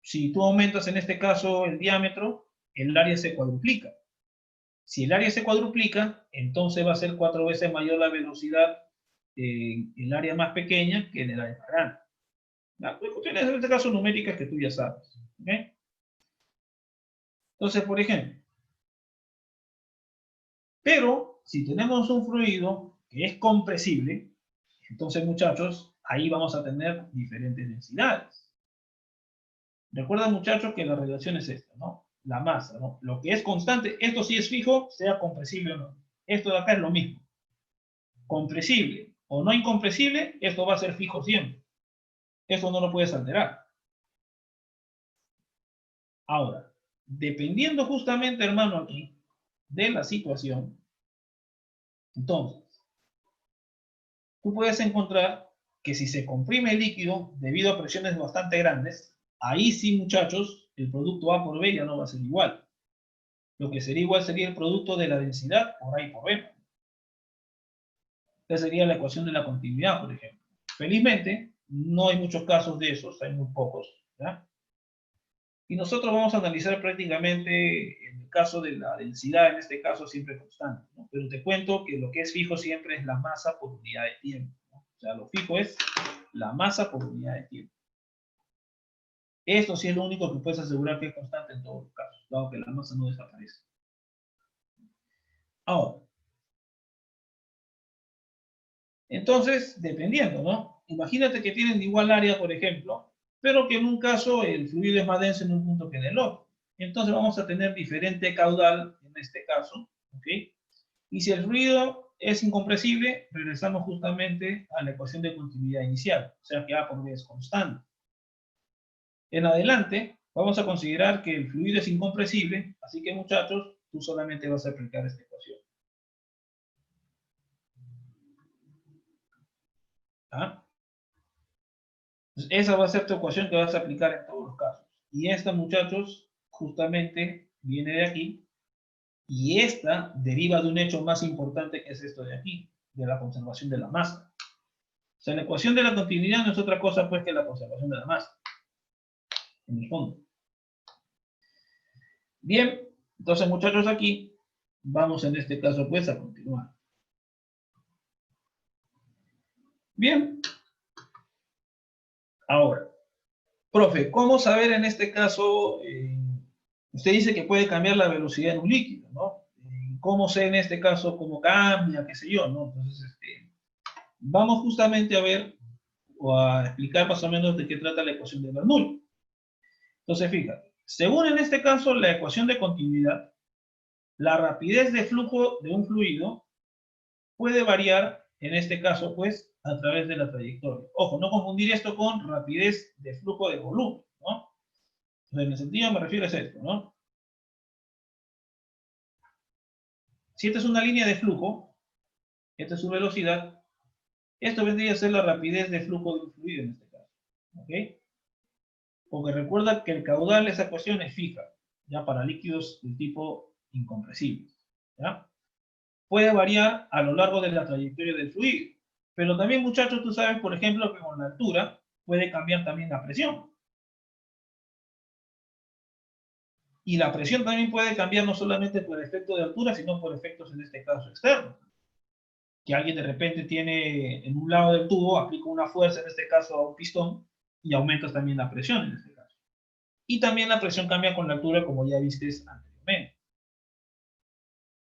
Si tú aumentas en este caso el diámetro, el área se cuadruplica. Si el área se cuadruplica, entonces va a ser 4 veces mayor la velocidad en el área más pequeña que en el área más grande. Las cuestiones en este caso numéricas que tú ya sabes. ¿Okay? Entonces, por ejemplo, pero si tenemos un fluido que es compresible, entonces, muchachos, ahí vamos a tener diferentes densidades. Recuerda, muchachos, que la relación es esta, ¿no? La masa, ¿no? Lo que es constante, esto sí es fijo, sea compresible o no. Esto de acá es lo mismo. Compresible o no incompresible, esto va a ser fijo siempre. Eso no lo puedes alterar. Ahora, dependiendo justamente, hermano, aquí, de la situación, entonces, tú puedes encontrar que si se comprime el líquido debido a presiones bastante grandes, ahí sí, muchachos, el producto A por B ya no va a ser igual. Lo que sería igual sería el producto de la densidad por A y por B. Esa sería la ecuación de la continuidad, por ejemplo. Felizmente, no hay muchos casos de esos, hay muy pocos. ¿Ya? Y nosotros vamos a analizar prácticamente en el caso de la densidad, en este caso siempre constante, ¿no? Pero te cuento que lo que es fijo siempre es la masa por unidad de tiempo, ¿no? O sea, lo fijo es la masa por unidad de tiempo. Esto sí es lo único que puedes asegurar que es constante en todos los casos, dado que la masa no desaparece. Ahora, entonces, dependiendo, ¿no? imagínate que tienen igual área, por ejemplo, pero que en un caso el fluido es más denso en un punto que en el otro. Entonces vamos a tener diferente caudal en este caso, ¿ok? Y si el fluido es incompresible, regresamos justamente a la ecuación de continuidad inicial, o sea que A por B es constante. En adelante, vamos a considerar que el fluido es incompresible, así que muchachos, tú solamente vas a aplicar esta ecuación. ¿Ah? Entonces, esa va a ser tu ecuación que vas a aplicar en todos los casos. Y esta, muchachos, justamente viene de aquí, y esta deriva de un hecho más importante que es esto de aquí, de la conservación de la masa. O sea, la ecuación de la continuidad no es otra cosa pues que la conservación de la masa, en el fondo. Bien, entonces muchachos aquí, vamos en este caso pues a continuar. Bien. Ahora, profe, ¿cómo saber en este caso? Usted dice que puede cambiar la velocidad en un líquido, ¿no? ¿Cómo sé en este caso cómo cambia, qué sé yo, ¿no? Entonces, vamos justamente a ver o a explicar más o menos de qué trata la ecuación de Bernoulli. Entonces, fíjate, según en este caso la ecuación de continuidad, la rapidez de flujo de un fluido puede variar, en este caso, pues, a través de la trayectoria. Ojo, no confundir esto con rapidez de flujo de volumen, ¿no? Entonces, en el sentido me refiero a esto, ¿no? Si esta es una línea de flujo, esta es su velocidad, esto vendría a ser la rapidez de flujo de un fluido en este caso, ¿ok? Porque recuerda que el caudal de esa ecuación es fija, ya para líquidos del tipo incompresible, ¿ya? Puede variar a lo largo de la trayectoria del fluido, pero también, muchachos, tú sabes, por ejemplo, que con la altura puede cambiar también la presión. Y la presión también puede cambiar no solamente por efecto de altura, sino por efectos, en este caso, externos. Que alguien de repente tiene en un lado del tubo, aplica una fuerza, en este caso a un pistón, y aumentas también la presión en este caso. Y también la presión cambia con la altura, como ya viste anteriormente.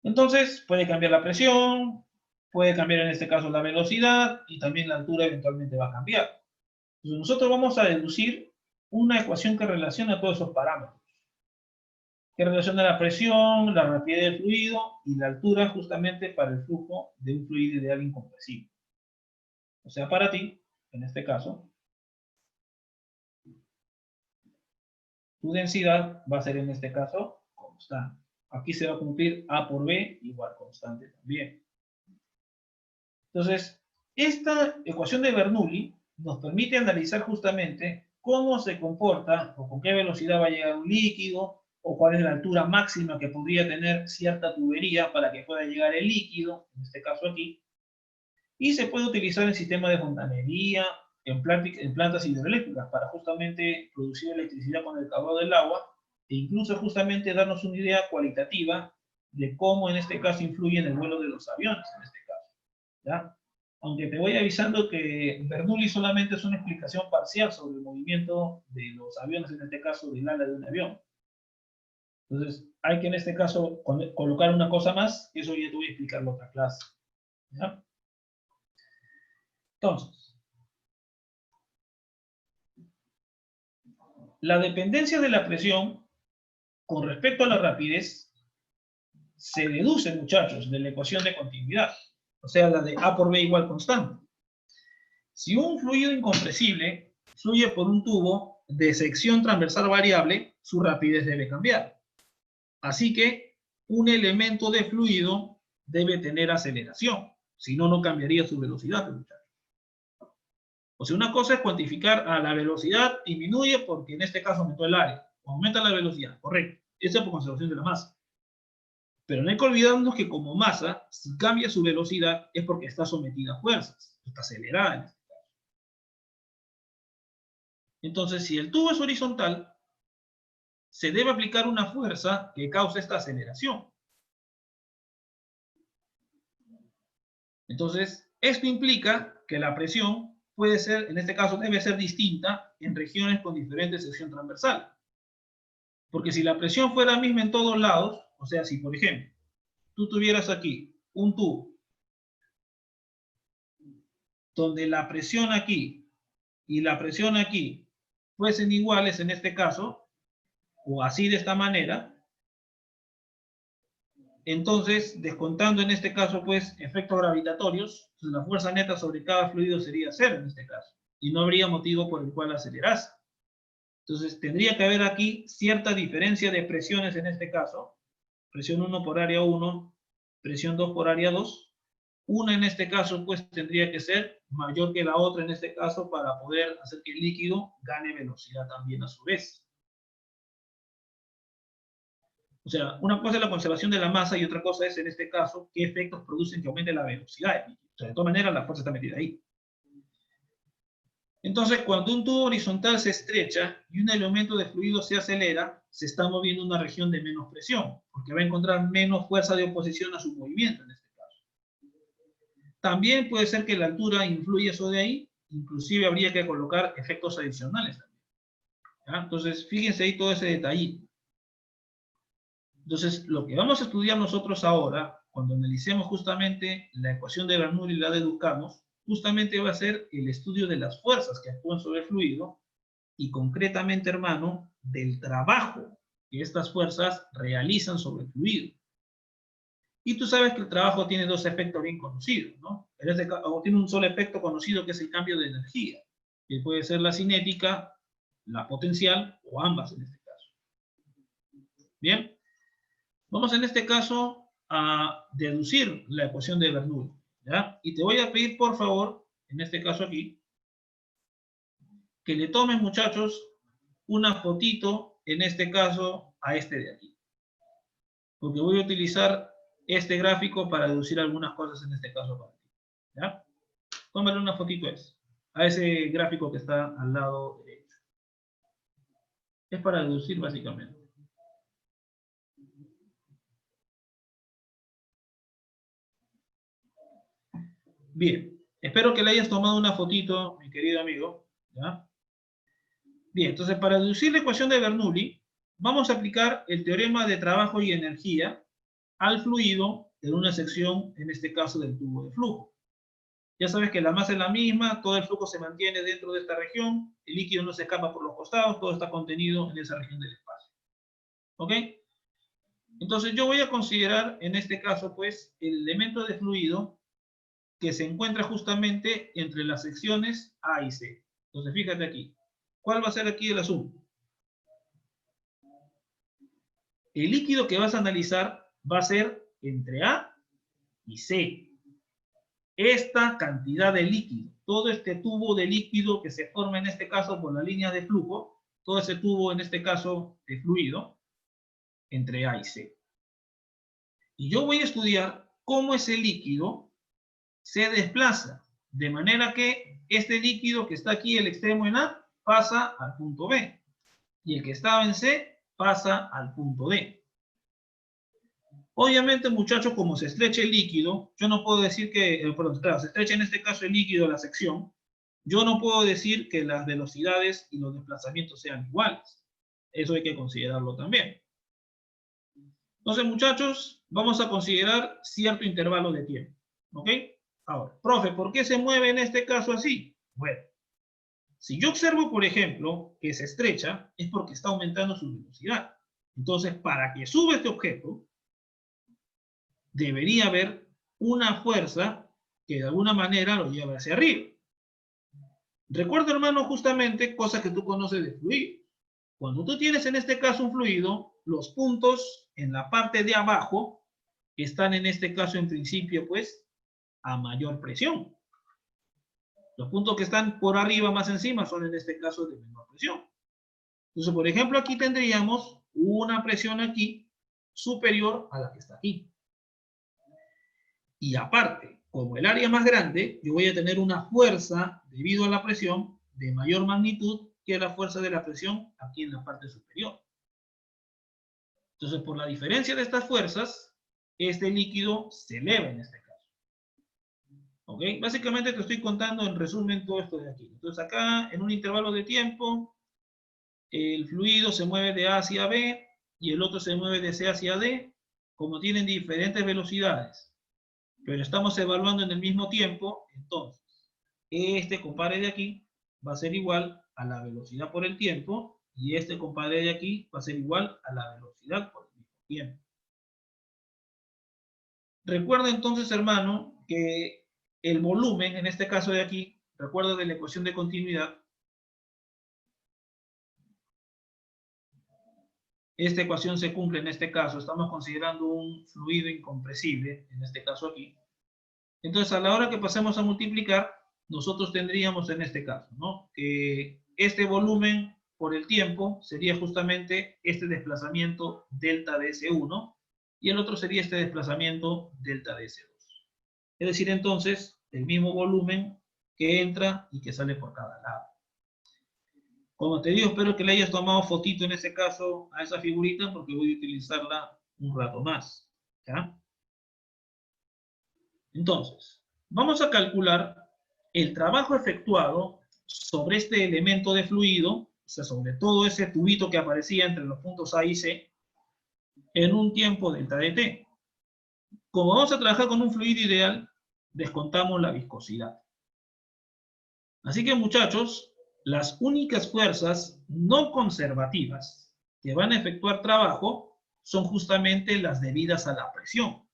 Entonces, puede cambiar la presión, puede cambiar en este caso la velocidad, y también la altura eventualmente va a cambiar. Entonces, nosotros vamos a deducir una ecuación que relaciona todos esos parámetros, que relaciona la presión, la rapidez del fluido y la altura justamente para el flujo de un fluido ideal incompresible. O sea, para ti, en este caso, tu densidad va a ser en este caso constante. Aquí se va a cumplir A por B igual constante también. Entonces, esta ecuación de Bernoulli nos permite analizar justamente cómo se comporta o con qué velocidad va a llegar un líquido o cuál es la altura máxima que podría tener cierta tubería para que pueda llegar el líquido, en este caso aquí, y se puede utilizar en sistemas de fontanería, en plantas hidroeléctricas para justamente producir electricidad con el calor del agua e incluso justamente darnos una idea cualitativa de cómo en este caso influye en el vuelo de los aviones, en este caso, ¿ya? Aunque te voy avisando que Bernoulli solamente es una explicación parcial sobre el movimiento de los aviones, en este caso del ala de un avión. Entonces, hay que en este caso colocar una cosa más, que eso ya te voy a explicar en otra clase, ¿ya? Entonces, la dependencia de la presión con respecto a la rapidez se deduce, muchachos, de la ecuación de continuidad, o sea, la de A por B igual constante. Si un fluido incompresible fluye por un tubo de sección transversal variable, su rapidez debe cambiar. Así que un elemento de fluido debe tener aceleración, si no, no cambiaría su velocidad, muchachos. O sea, una cosa es cuantificar a la velocidad, disminuye porque en este caso aumentó el área, o aumenta la velocidad, correcto. Esa es por conservación de la masa. Pero no hay que olvidarnos que como masa, si cambia su velocidad es porque está sometida a fuerzas, está acelerada en este caso. Entonces, si el tubo es horizontal, se debe aplicar una fuerza que cause esta aceleración. Entonces, esto implica que la presión puede ser, en este caso, debe ser distinta en regiones con diferente sección transversal. Porque si la presión fuera la misma en todos lados, o sea, si por ejemplo, tú tuvieras aquí un tubo donde la presión aquí y la presión aquí fuesen iguales en este caso, o así de esta manera, entonces, descontando en este caso, pues, efectos gravitatorios, pues, la fuerza neta sobre cada fluido sería cero en este caso, y no habría motivo por el cual acelerase. Entonces, tendría que haber aquí cierta diferencia de presiones en este caso, presión 1 por área 1, presión 2 por área 2. Una en este caso, pues, tendría que ser mayor que la otra en este caso para poder hacer que el líquido gane velocidad también a su vez. O sea, una cosa es la conservación de la masa y otra cosa es, en este caso, qué efectos producen que aumente la velocidad del líquido. O sea, de todas maneras, la fuerza está metida ahí. Entonces, cuando un tubo horizontal se estrecha y un elemento de fluido se acelera, se está moviendo una región de menos presión, porque va a encontrar menos fuerza de oposición a su movimiento en este caso. También puede ser que la altura influya eso de ahí, inclusive habría que colocar efectos adicionales también. ¿Ya? Entonces, fíjense ahí todo ese detallito. Entonces, lo que vamos a estudiar nosotros ahora, cuando analicemos justamente la ecuación de Bernoulli y la deduzcamos, justamente va a ser el estudio de las fuerzas que actúan sobre el fluido y concretamente, hermano, del trabajo que estas fuerzas realizan sobre el fluido. Y tú sabes que el trabajo tiene dos efectos bien conocidos, ¿no? Tiene un solo efecto conocido que es el cambio de energía, que puede ser la cinética, la potencial o ambas en este caso. Bien. Vamos en este caso a deducir la ecuación de Bernoulli, ¿ya? Y te voy a pedir, por favor, en este caso aquí, que le tomen, muchachos, una fotito, en este caso, a este de aquí. Porque voy a utilizar este gráfico para deducir algunas cosas en este caso para ti, ¿ya? Tómale una fotito a ese gráfico que está al lado derecho. Es para deducir básicamente. Bien, espero que le hayas tomado una fotito, mi querido amigo, ¿ya? Bien, entonces para deducir la ecuación de Bernoulli, vamos a aplicar el teorema de trabajo y energía al fluido en una sección, en este caso del tubo de flujo. Ya sabes que la masa es la misma, todo el flujo se mantiene dentro de esta región, el líquido no se escapa por los costados, todo está contenido en esa región del espacio. ¿Ok? Entonces yo voy a considerar en este caso, pues, el elemento de fluido que se encuentra justamente entre las secciones A y C. Entonces fíjate aquí. ¿Cuál va a ser aquí el asunto? El líquido que vas a analizar va a ser entre A y C. Esta cantidad de líquido, todo este tubo de líquido que se forma en este caso por la línea de flujo, todo ese tubo en este caso de fluido, entre A y C. Y yo voy a estudiar cómo ese líquido se desplaza, de manera que este líquido que está aquí, el extremo en A, pasa al punto B, y el que estaba en C pasa al punto D. Obviamente, muchachos, como se estrecha el líquido, yo no puedo decir que, perdón, claro, se estrecha en este caso el líquido, la sección, yo no puedo decir que las velocidades y los desplazamientos sean iguales. Eso hay que considerarlo también. Entonces, muchachos, vamos a considerar cierto intervalo de tiempo. ¿Ok? Ahora, profe, ¿por qué se mueve en este caso así? Bueno, si yo observo, por ejemplo, que se estrecha, es porque está aumentando su velocidad. Entonces, para que suba este objeto, debería haber una fuerza que de alguna manera lo lleve hacia arriba. Recuerda, hermano, justamente cosas que tú conoces de fluido. Cuando tú tienes en este caso un fluido, los puntos en la parte de abajo están en este caso en principio pues a mayor presión. Los puntos que están por arriba más encima son en este caso de menor presión. Entonces, por ejemplo, aquí tendríamos una presión aquí superior a la que está aquí. Y aparte, como el área es más grande, yo voy a tener una fuerza debido a la presión de mayor magnitud que la fuerza de la presión aquí en la parte superior. Entonces, por la diferencia de estas fuerzas, este líquido se eleva en este caso. ¿Ok? Básicamente te estoy contando en resumen todo esto de aquí. Entonces acá, en un intervalo de tiempo, el fluido se mueve de A hacia B y el otro se mueve de C hacia D, como tienen diferentes velocidades, pero estamos evaluando en el mismo tiempo, entonces, este compadre de aquí va a ser igual a la velocidad por el tiempo, y este compadre de aquí va a ser igual a la velocidad por el mismo tiempo. Recuerda entonces, hermano, que el volumen, en este caso de aquí, recuerda de la ecuación de continuidad, esta ecuación se cumple en este caso, estamos considerando un fluido incompresible, en este caso aquí. Entonces, a la hora que pasemos a multiplicar, nosotros tendríamos en este caso, ¿no?, que este volumen por el tiempo sería justamente este desplazamiento delta de S1, y el otro sería este desplazamiento delta de S2. Es decir, entonces, el mismo volumen que entra y que sale por cada lado. Como te digo, espero que le hayas tomado fotito en ese caso a esa figurita, porque voy a utilizarla un rato más, ¿ya? Entonces, vamos a calcular el trabajo efectuado sobre este elemento de fluido, o sea, sobre todo ese tubito que aparecía entre los puntos A y C, en un tiempo delta de t. Como vamos a trabajar con un fluido ideal, descontamos la viscosidad. Así que, muchachos, las únicas fuerzas no conservativas que van a efectuar trabajo son justamente las debidas a la presión.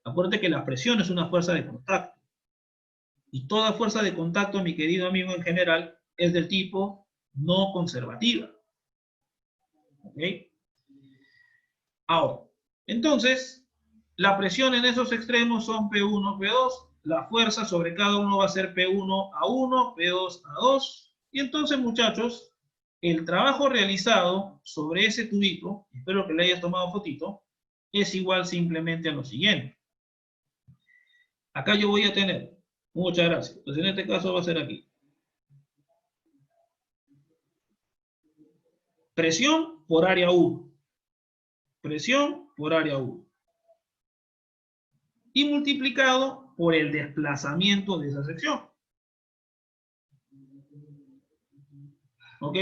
Acuérdate que la presión es una fuerza de contacto. Y toda fuerza de contacto, mi querido amigo, en general, es del tipo no conservativa. ¿Ok? Ahora, entonces, la presión en esos extremos son P1, P2. La fuerza sobre cada uno va a ser P1 a 1, P2 a 2. Y entonces, muchachos, el trabajo realizado sobre ese tubito, espero que le hayas tomado fotito, es igual simplemente a lo siguiente. Acá yo voy a tener, muchas gracias, pues en este caso va a ser aquí, presión por área 1. Presión por área 1. Y multiplicado por el desplazamiento de esa sección. ¿Ok?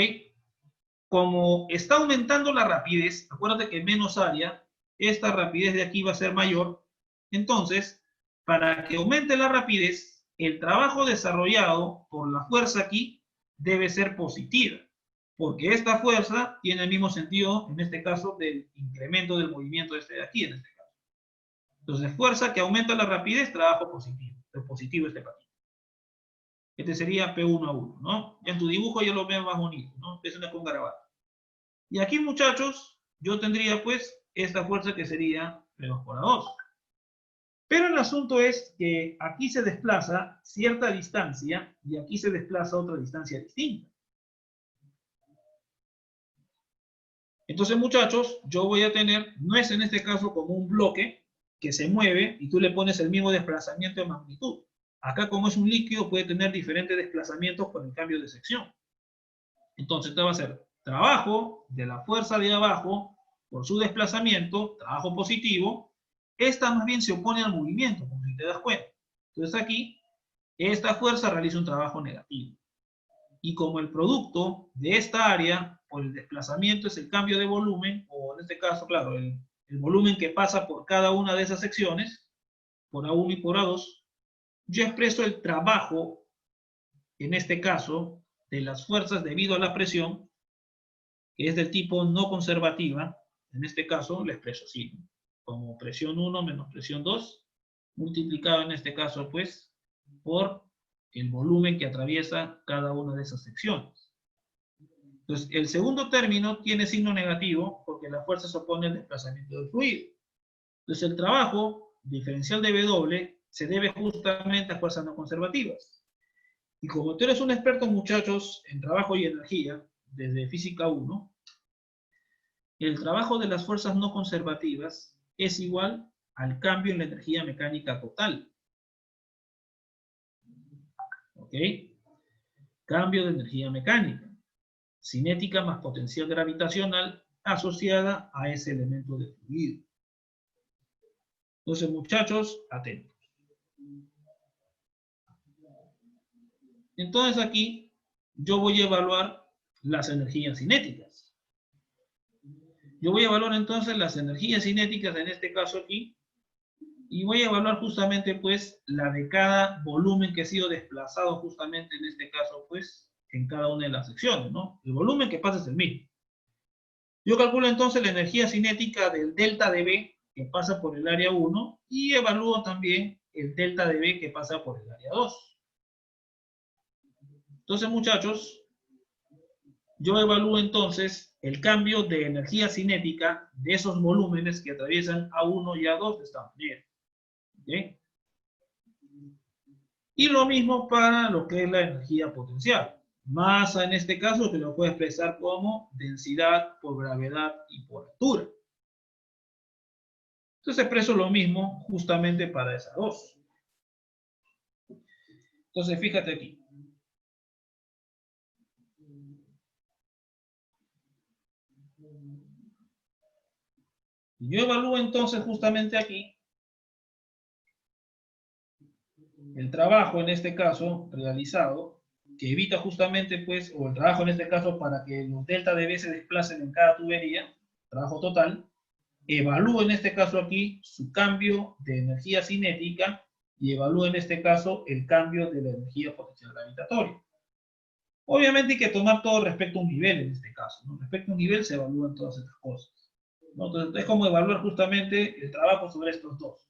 Como está aumentando la rapidez, acuérdate que menos área, esta rapidez de aquí va a ser mayor. Entonces, para que aumente la rapidez, el trabajo desarrollado por la fuerza aquí debe ser positiva, porque esta fuerza tiene el mismo sentido, en este caso, del incremento del movimiento de este de aquí, en este caso. Entonces, fuerza que aumenta la rapidez, trabajo positivo. Es positivo este patito. Este sería P1 a 1, ¿no? En tu dibujo ya lo veo más bonito, ¿no? Es una con garabato. Y aquí, muchachos, yo tendría, pues, esta fuerza que sería P2 por A2. Pero el asunto es que aquí se desplaza cierta distancia y aquí se desplaza otra distancia distinta. Entonces, muchachos, yo voy a tener, no es en este caso como un bloque que se mueve y tú le pones el mismo desplazamiento de magnitud. Acá, como es un líquido, puede tener diferentes desplazamientos por el cambio de sección. Entonces, esto va a ser trabajo de la fuerza de abajo por su desplazamiento, trabajo positivo. Esta más bien se opone al movimiento, como si te das cuenta. Entonces aquí, esta fuerza realiza un trabajo negativo. Y como el producto de esta área por el desplazamiento es el cambio de volumen, o en este caso, claro, el volumen que pasa por cada una de esas secciones, por A1 y por A2, yo expreso el trabajo, en este caso, de las fuerzas debido a la presión, que es del tipo no conservativa. En este caso, la expreso así, ¿no? Como presión 1 menos presión 2, multiplicado en este caso, pues, por el volumen que atraviesa cada una de esas secciones. Entonces, el segundo término tiene signo negativo porque la fuerza se opone al desplazamiento del fluido. Entonces, el trabajo diferencial de W se debe justamente a fuerzas no conservativas. Y como tú eres un experto, muchachos, en trabajo y energía, desde Física 1, el trabajo de las fuerzas no conservativas es igual al cambio en la energía mecánica total. ¿Ok? Cambio de energía mecánica. Cinética más potencial gravitacional asociada a ese elemento de fluido. Entonces, muchachos, atentos. Entonces aquí yo voy a evaluar las energías cinéticas. Yo voy a evaluar entonces las energías cinéticas, en este caso aquí, Y voy a evaluar justamente, pues, la de cada volumen que ha sido desplazado justamente en este caso, pues, en cada una de las secciones, ¿no? El volumen que pasa es el mismo. Yo calculo entonces la energía cinética del delta de B que pasa por el área 1 y evalúo también el delta de B que pasa por el área 2. Entonces, muchachos, yo evalúo entonces el cambio de energía cinética de esos volúmenes que atraviesan A1 y A2 de esta manera. ¿Okay? Y lo mismo para lo que es la energía potencial. Masa en este caso que lo puedo expresar como densidad por gravedad y por altura. Entonces expreso lo mismo justamente para esas dos. Entonces fíjate aquí. Yo evalúo entonces justamente aquí el trabajo en este caso realizado, que evita justamente pues, o el trabajo en este caso para que los delta de B se desplacen en cada tubería, trabajo total, evalúo en este caso aquí su cambio de energía cinética y evalúo en este caso el cambio de la energía potencial gravitatoria. Obviamente hay que tomar todo respecto a un nivel en este caso, ¿no? Respecto a un nivel se evalúan todas estas cosas, ¿no? Entonces es como evaluar justamente el trabajo sobre estos dos.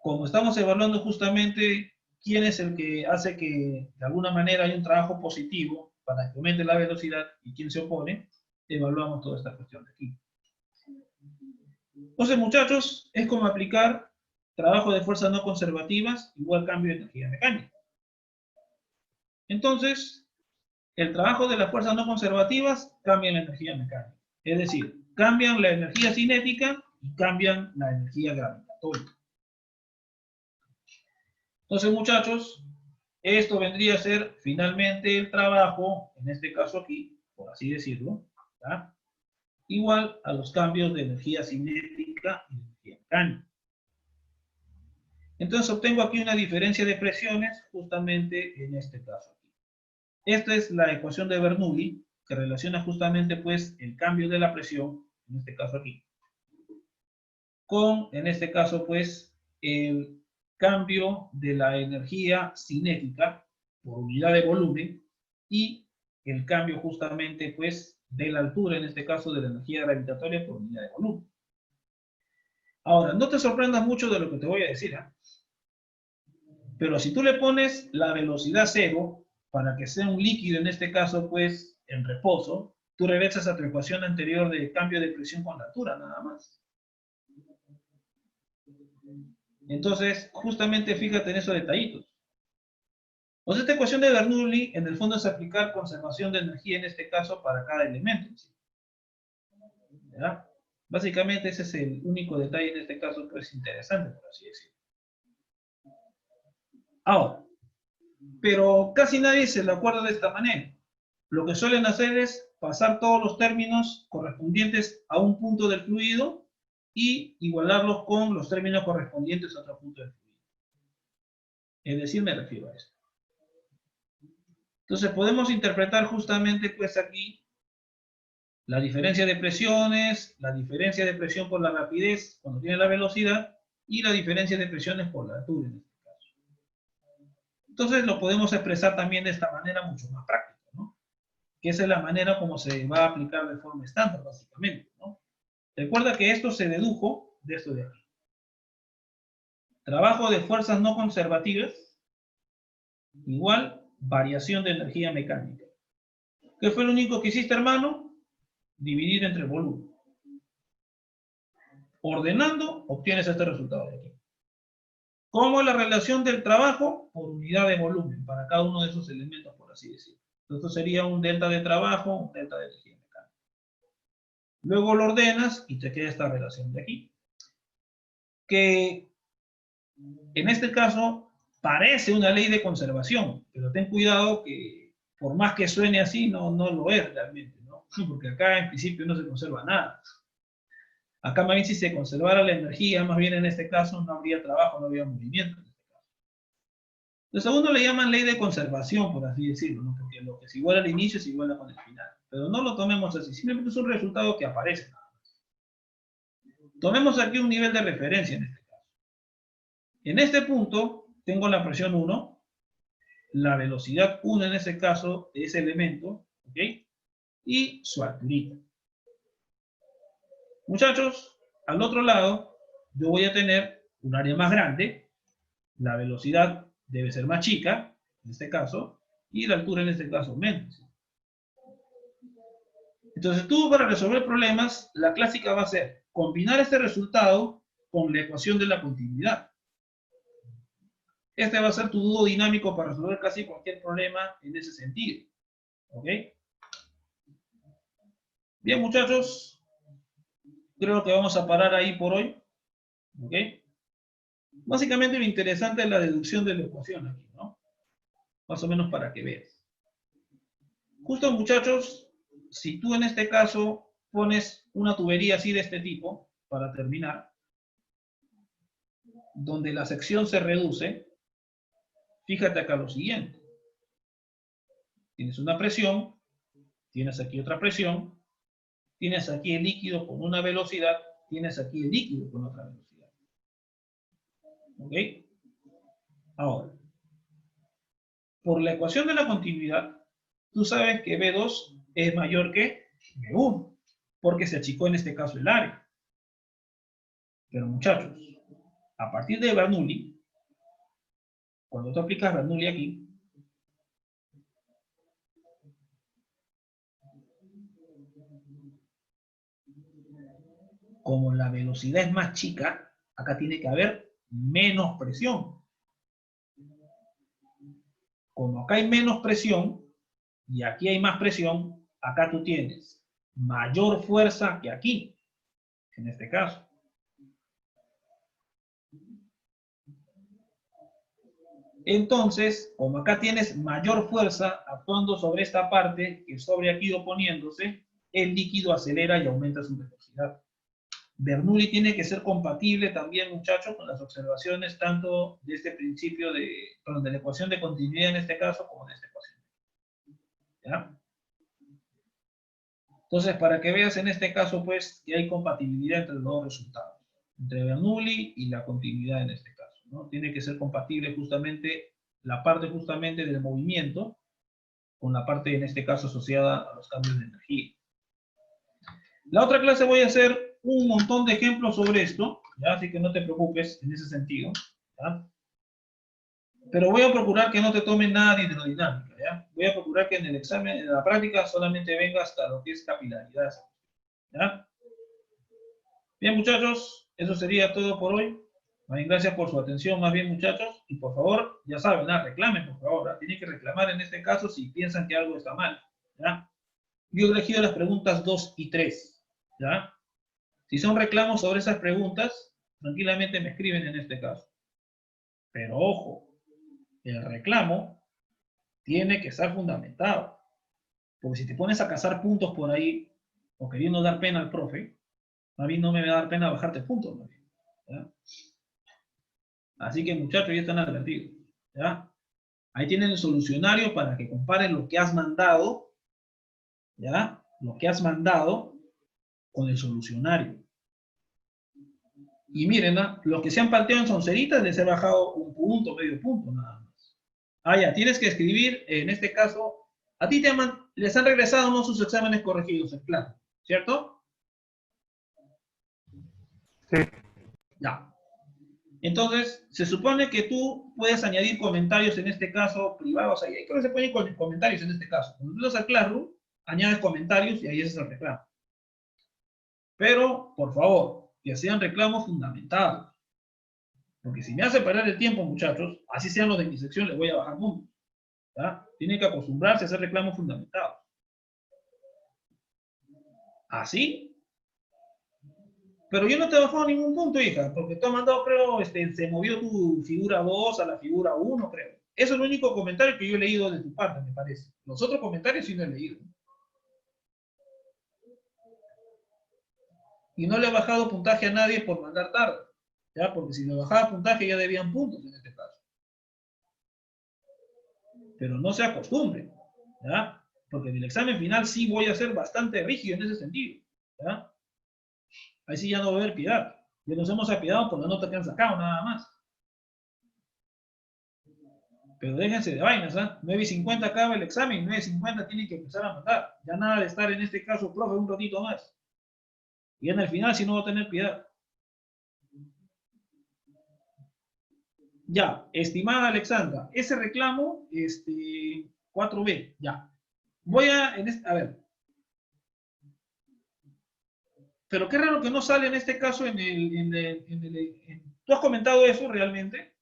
Como estamos evaluando justamente quién es el que hace que de alguna manera haya un trabajo positivo para que aumente la velocidad y quién se opone, evaluamos toda esta cuestión de aquí. Entonces, muchachos, es como aplicar trabajo de fuerzas no conservativas igual cambio de energía mecánica. Entonces, el trabajo de las fuerzas no conservativas cambia la energía mecánica. Es decir, cambian la energía cinética y cambian la energía gravitatoria. Entonces, muchachos, esto vendría a ser finalmente el trabajo, en este caso aquí, por así decirlo, ¿tá? Igual a los cambios de energía cinética y energía mecánica. Entonces obtengo aquí una diferencia de presiones justamente en este caso aquí. Esta es la ecuación de Bernoulli que relaciona justamente pues el cambio de la presión, en este caso aquí, con, en este caso pues, el cambio de la energía cinética por unidad de volumen y el cambio justamente pues de la altura, en este caso de la energía gravitatoria por unidad de volumen. Ahora, no te sorprendas mucho de lo que te voy a decir, ¿eh? Pero si tú le pones la velocidad cero, para que sea un líquido, en este caso, pues, en reposo, tú regresas a tu ecuación anterior de cambio de presión con la altura, nada más. Entonces, justamente fíjate en esos detallitos. Pues esta ecuación de Bernoulli, en el fondo, es aplicar conservación de energía, en este caso, para cada elemento. ¿Ya? Básicamente, ese es el único detalle, en este caso, que es interesante, por así decirlo. Ahora, pero casi nadie se lo acuerda de esta manera. Lo que suelen hacer es pasar todos los términos correspondientes a un punto del fluido y igualarlos con los términos correspondientes a otro punto del fluido. Es decir, me refiero a esto. Entonces podemos interpretar justamente pues aquí la diferencia de presiones, la diferencia de presión por la rapidez cuando tiene la velocidad y la diferencia de presiones por la altura en este caso. Entonces lo podemos expresar también de esta manera mucho más práctica, ¿no? Que esa es la manera como se va a aplicar de forma estándar, básicamente, ¿no? Recuerda que esto se dedujo de esto de aquí. Trabajo de fuerzas no conservativas igual variación de energía mecánica. ¿Qué fue lo único que hiciste, hermano? Dividir entre el volumen. Ordenando, obtienes este resultado de aquí. ¿Cómo es la relación del trabajo? Por unidad de volumen, para cada uno de esos elementos, por así decirlo. Esto sería un delta de trabajo, un delta de energía mecánica. Luego lo ordenas y te queda esta relación de aquí. Que en este caso parece una ley de conservación, pero ten cuidado que por más que suene así, no lo es realmente, ¿no? Porque acá en principio no se conserva nada. Acá más bien si se conservara la energía, más bien en este caso no habría trabajo, no habría movimiento. Entonces a uno le llaman ley de conservación, por así decirlo, ¿no? Porque lo que es igual al inicio es igual con el final. Pero no lo tomemos así, simplemente es un resultado que aparece nada más. Tomemos aquí un nivel de referencia en este caso. En este punto tengo la presión 1, la velocidad 1 en ese caso de ese elemento, ¿ok? Y su alturita. Muchachos, al otro lado yo voy a tener un área más grande, la velocidad debe ser más chica, en este caso, y la altura en este caso menos. Entonces tú para resolver problemas, la clásica va a ser combinar este resultado con la ecuación de la continuidad. Este va a ser tu dúo dinámico para resolver casi cualquier problema en ese sentido. ¿Ok? Bien, muchachos. Creo que vamos a parar ahí por hoy. ¿Ok? Básicamente lo interesante es la deducción de la ecuación aquí, ¿no? Más o menos para que veas. Justo, muchachos, si tú en este caso pones una tubería así de este tipo, para terminar, donde la sección se reduce, fíjate acá lo siguiente. Tienes una presión, tienes aquí otra presión, tienes aquí el líquido con una velocidad, tienes aquí el líquido con otra velocidad. ¿Ok? Ahora, por la ecuación de la continuidad, tú sabes que B2 es mayor que B1, porque se achicó en este caso el área. Pero muchachos, a partir de Bernoulli, cuando tú aplicas Bernoulli aquí, como la velocidad es más chica, acá tiene que haber menos presión. Como acá hay menos presión y aquí hay más presión, acá tú tienes mayor fuerza que aquí, en este caso. Entonces, como acá tienes mayor fuerza actuando sobre esta parte que sobre aquí oponiéndose, el líquido acelera y aumenta su velocidad. Bernoulli tiene que ser compatible también, muchachos, con las observaciones tanto de este principio de la ecuación de continuidad en este caso, como de esta ecuación. ¿Ya? Entonces, para que veas en este caso, pues, que hay compatibilidad entre los dos resultados, entre Bernoulli y la continuidad en este caso, ¿no? Tiene que ser compatible justamente la parte justamente del movimiento con la parte, en este caso, asociada a los cambios de energía. La otra clase voy a hacer un montón de ejemplos sobre esto, ¿ya? Así que no te preocupes en ese sentido, ¿ya? Pero voy a procurar que no te tomen nada de hidrodinámica, ¿ya? Voy a procurar que en el examen, en la práctica, solamente venga hasta lo que es capilaridad, ¿ya? Bien, muchachos, eso sería todo por hoy. Gracias por su atención, más bien, muchachos. Y por favor, ya saben, reclamen, por favor. Tienen que reclamar en este caso si piensan que algo está mal, ¿ya? Yo he elegido las preguntas 2 y 3, ¿ya? Si son reclamos sobre esas preguntas, tranquilamente me escriben en este caso. Pero ojo, el reclamo tiene que estar fundamentado. Porque si te pones a cazar puntos por ahí, o queriendo dar pena al profe, a mí no me va a dar pena bajarte puntos, ¿ya? Así que, muchachos, ya están advertidos, ¿ya? Ahí tienen el solucionario para que comparen lo que has mandado, ¿ya? Lo que has mandado con el solucionario. Y miren, ¿no? Los que se han palteado en sonceritas les he bajado un punto, medio punto, nada más. Ah, ya, tienes que escribir, en este caso, a ti les han regresado uno sus exámenes corregidos, en plan, ¿cierto? Sí. Ya. Entonces, se supone que tú puedes añadir comentarios, en este caso, privados. Ahí creo que se ponen comentarios en este caso. Cuando tú vas al Classroom, añades comentarios y ahí ese es el reclamo. Pero, por favor, que sean reclamos fundamentados. Porque si me hace perder el tiempo, muchachos, así sean los de mi sección, les voy a bajar puntos. ¿Ya? Tienen que acostumbrarse a hacer reclamos fundamentados. ¿Así? Pero yo no te he bajado ningún punto, hija, porque tú has mandado, creo, se movió tu figura 2 a la figura 1, creo. Eso es el único comentario que yo he leído de tu parte, me parece. Los otros comentarios sí no he leído. Y no le he bajado puntaje a nadie por mandar tarde, ¿ya? Porque si le bajaba puntaje ya debían puntos en este caso. Pero no se acostumbren, ¿ya? Porque en el examen final sí voy a ser bastante rígido en ese sentido, ¿ya? Ahí sí ya no va a haber piedad. Ya nos hemos apiadado por la nota que han sacado, nada más. Pero déjense de vainas, ¿ah? 9:50 acaba el examen, 9:50 tienen que empezar a mandar. Ya nada de estar en este caso, profe, un ratito más. Y en el final, si no va a tener piedad. Ya, estimada Alexandra, ese reclamo, 4B, ya. Voy a ver. Pero qué raro que no sale en este caso ¿Tú has comentado eso realmente?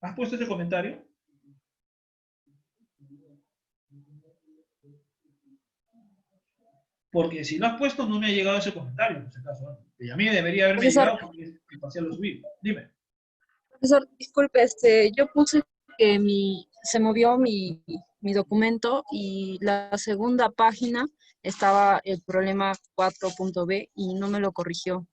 ¿Has puesto ese comentario? Porque si lo has puesto, no me ha llegado ese comentario, en ese caso, ¿no? Y a mí debería haberme Profesor, llegado porque el parcial lo subí. Dime. profesor, disculpe, yo puse que se movió mi documento y la segunda página estaba el problema 4.b y no me lo corrigió.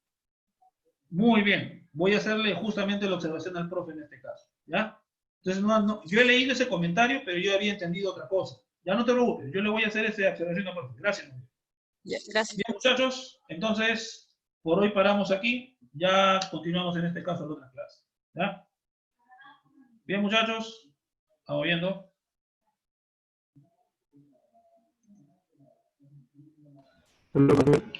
Muy bien. Voy a hacerle justamente la observación al profe en este caso. ¿Ya? Entonces, yo he leído ese comentario, pero yo había entendido otra cosa. Ya no te preocupes, yo le voy a hacer esa observación al profe. Gracias. Ya, gracias. Bien, muchachos, entonces, por hoy paramos aquí. Ya continuamos en este caso en otra clase. ¿Ya? Bien, muchachos, estamos viendo. Hasta luego, profe.